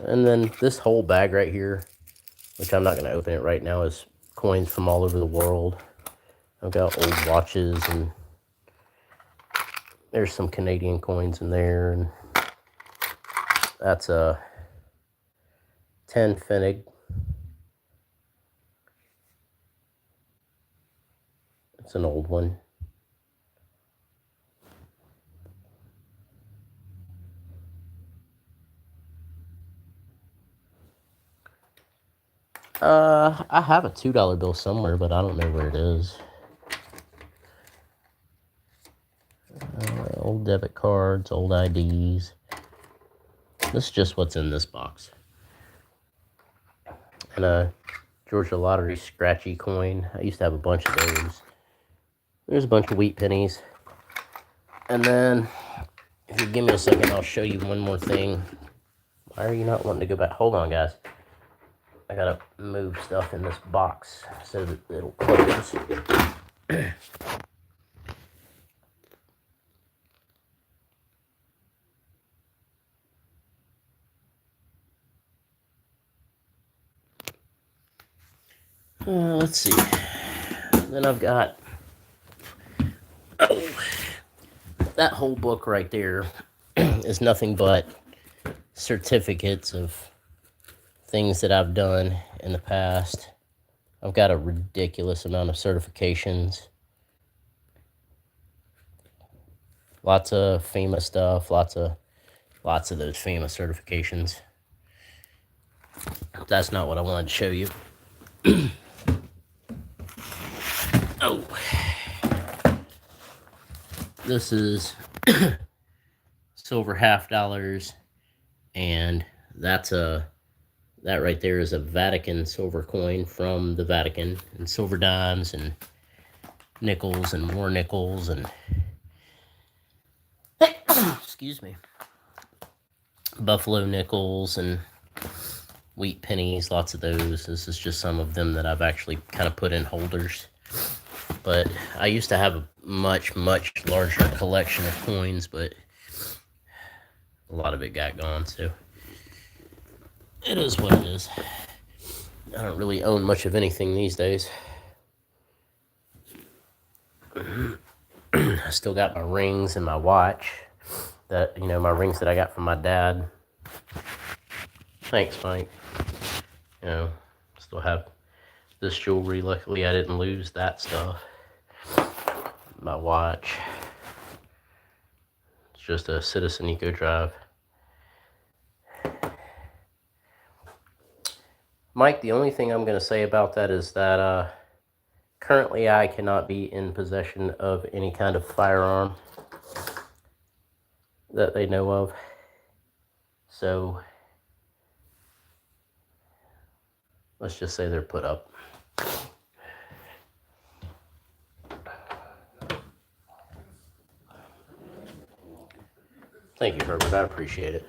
And then this whole bag right here, which I'm not going to open it right now, is coins from all over the world. I've got old watches, and there's some Canadian coins in there, and that's a 10 Pfennig. It's an old one. I have a $2 bill somewhere, but I don't know where it is. Old debit cards, old IDs. This is just what's in this box. And a Georgia Lottery scratchy coin. I used to have a bunch of those. There's a bunch of wheat pennies. And then, if you give me a second, I'll show you one more thing. Why are you not wanting to go back? Hold on, guys. I gotta move stuff in this box so that it'll close. Let's see. Then I've got that whole book right there is nothing but certificates of things that I've done in the past. I've got a ridiculous amount of certifications. Lots of famous stuff, lots of those famous certifications. That's not what I wanted to show you. Oh. This is silver $50, and that right there is a Vatican silver coin from the Vatican, and silver dimes and nickels and more nickels and excuse me, buffalo nickels and wheat pennies, lots of those. This is just some of them that I've actually kind of put in holders. But I used to have a much, much larger collection of coins, but a lot of it got gone, so it is what it is. I don't really own much of anything these days. I still got my rings and my watch. That, my rings that I got from my dad. Thanks, Mike. Still have this jewelry. Luckily, I didn't lose that stuff. My watch. It's just a Citizen Eco Drive. Mike, the only thing I'm going to say about that is that currently I cannot be in possession of any kind of firearm that they know of. So let's just say they're put up. Thank you, Herbert. I appreciate it.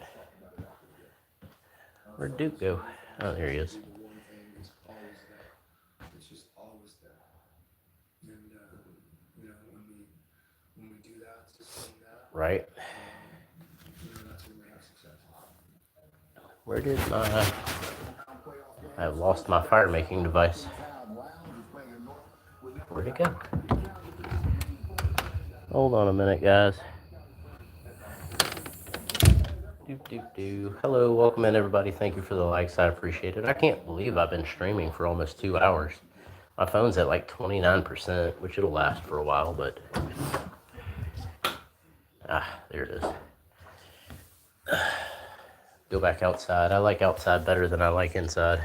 Where'd Duke go? Oh, there he is. Right. Where did my... I've lost my fire making device. Where'd it go? Hold on a minute, guys. Hello, welcome in, everybody. Thank you for the likes. I appreciate it. I can't believe I've been streaming for almost 2 hours. My phone's at like 29%, which it'll last for a while, but... there it is. Go back outside. I like outside better than I like inside.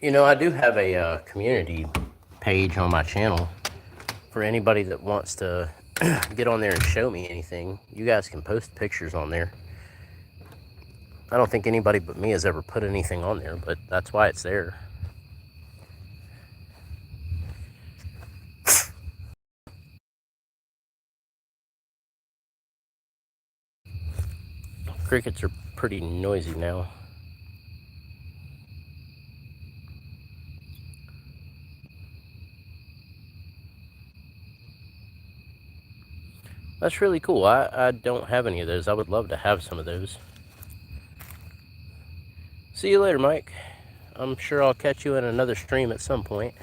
You know, I do have a community page on my channel for anybody that wants to get on there and show me anything. You guys can post pictures on there. I don't think anybody but me has ever put anything on there, but that's why it's there. Crickets are pretty noisy now. That's really cool. I don't have any of those. I would love to have some of those. See you later, Mike. I'm sure I'll catch you in another stream at some point.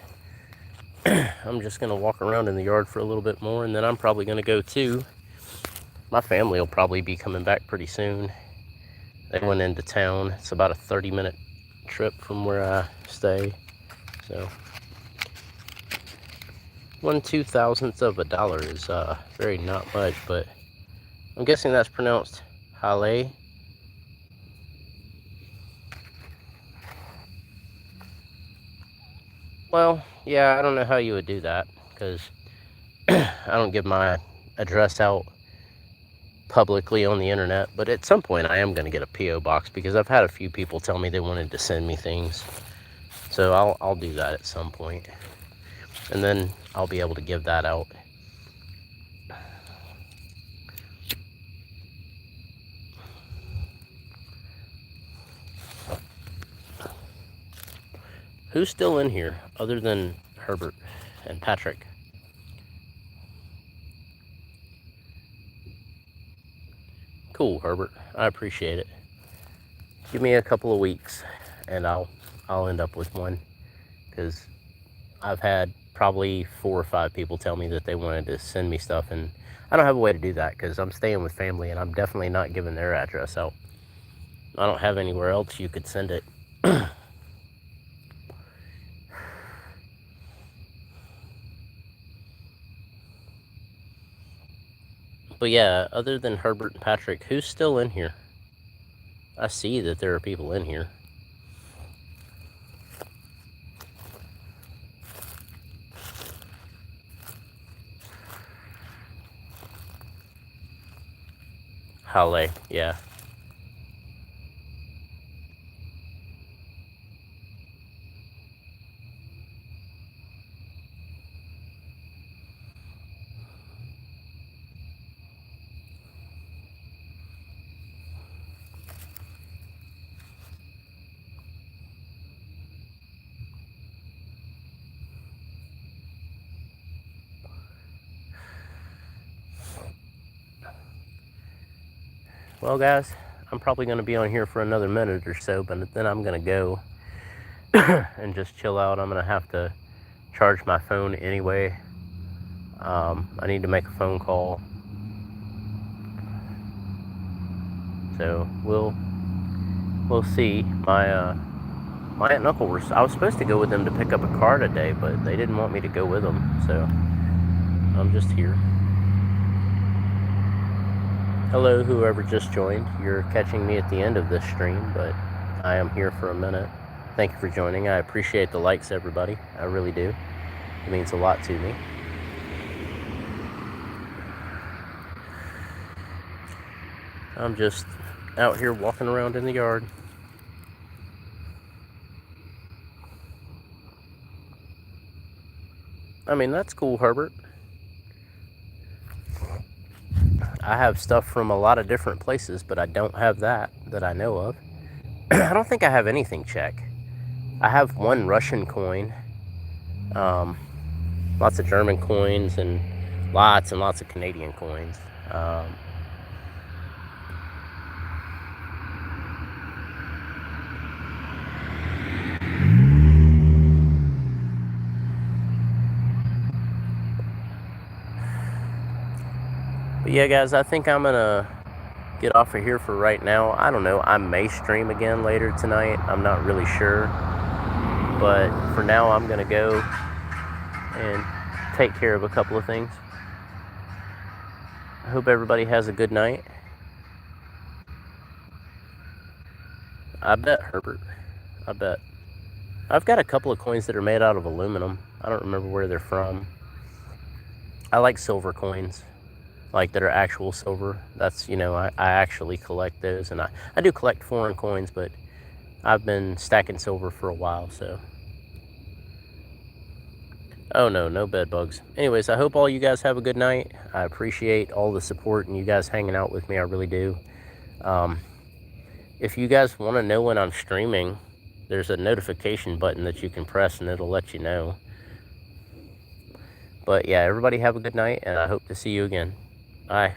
I'm just going to walk around in the yard for a little bit more, and then I'm probably going to go too. My family will probably be coming back pretty soon. They went into town. It's about a 30-minute trip from where I stay. So 1/2000th of a dollar is very not much, but I'm guessing that's pronounced Hale. Well, yeah, I don't know how you would do that, because I don't give my address out publicly on the internet, but at some point I am going to get a P.O. box, because I've had a few people tell me they wanted to send me things. So I'll do that at some point, and then I'll be able to give that out. Who's still in here other than Herbert and Patrick? Cool, Herbert. I appreciate it. Give me a couple of weeks and I'll end up with one, because I've had probably 4 or 5 people tell me that they wanted to send me stuff, and I don't have a way to do that because I'm staying with family, and I'm definitely not giving their address out. I don't have anywhere else you could send it. But yeah, other than Herbert and Patrick, who's still in here? I see that there are people in here. Hale, yeah. Well, guys, I'm probably going to be on here for another minute or so, but then I'm going to go and just chill out. I'm going to have to charge my phone anyway. I need to make a phone call. So we'll see. My aunt and uncle I was supposed to go with them to pick up a car today, but they didn't want me to go with them, so I'm just here. Hello, whoever just joined. You're catching me at the end of this stream, but I am here for a minute. Thank you for joining. I appreciate the likes, everybody. I really do. It means a lot to me. I'm just out here walking around in the yard. I mean, that's cool, Herbert. I have stuff from a lot of different places, but I don't have that I know of. I don't think I have anything Czech. I have one Russian coin, lots of German coins, and lots of Canadian coins. But yeah, guys, I think I'm gonna get off of here for right now. I don't know. I may stream again later tonight. I'm not really sure. But for now, I'm gonna go and take care of a couple of things. I hope everybody has a good night. I bet, Herbert. I bet. I've got a couple of coins that are made out of aluminum. I don't remember where they're from. I like silver coins, like that are actual silver. That's, I actually collect those. And I do collect foreign coins, but I've been stacking silver for a while, so. Oh no bed bugs. Anyways, I hope all you guys have a good night. I appreciate all the support and you guys hanging out with me. I really do. If you guys want to know when I'm streaming, there's a notification button that you can press and it'll let you know. But yeah, everybody have a good night and I hope to see you again. Bye.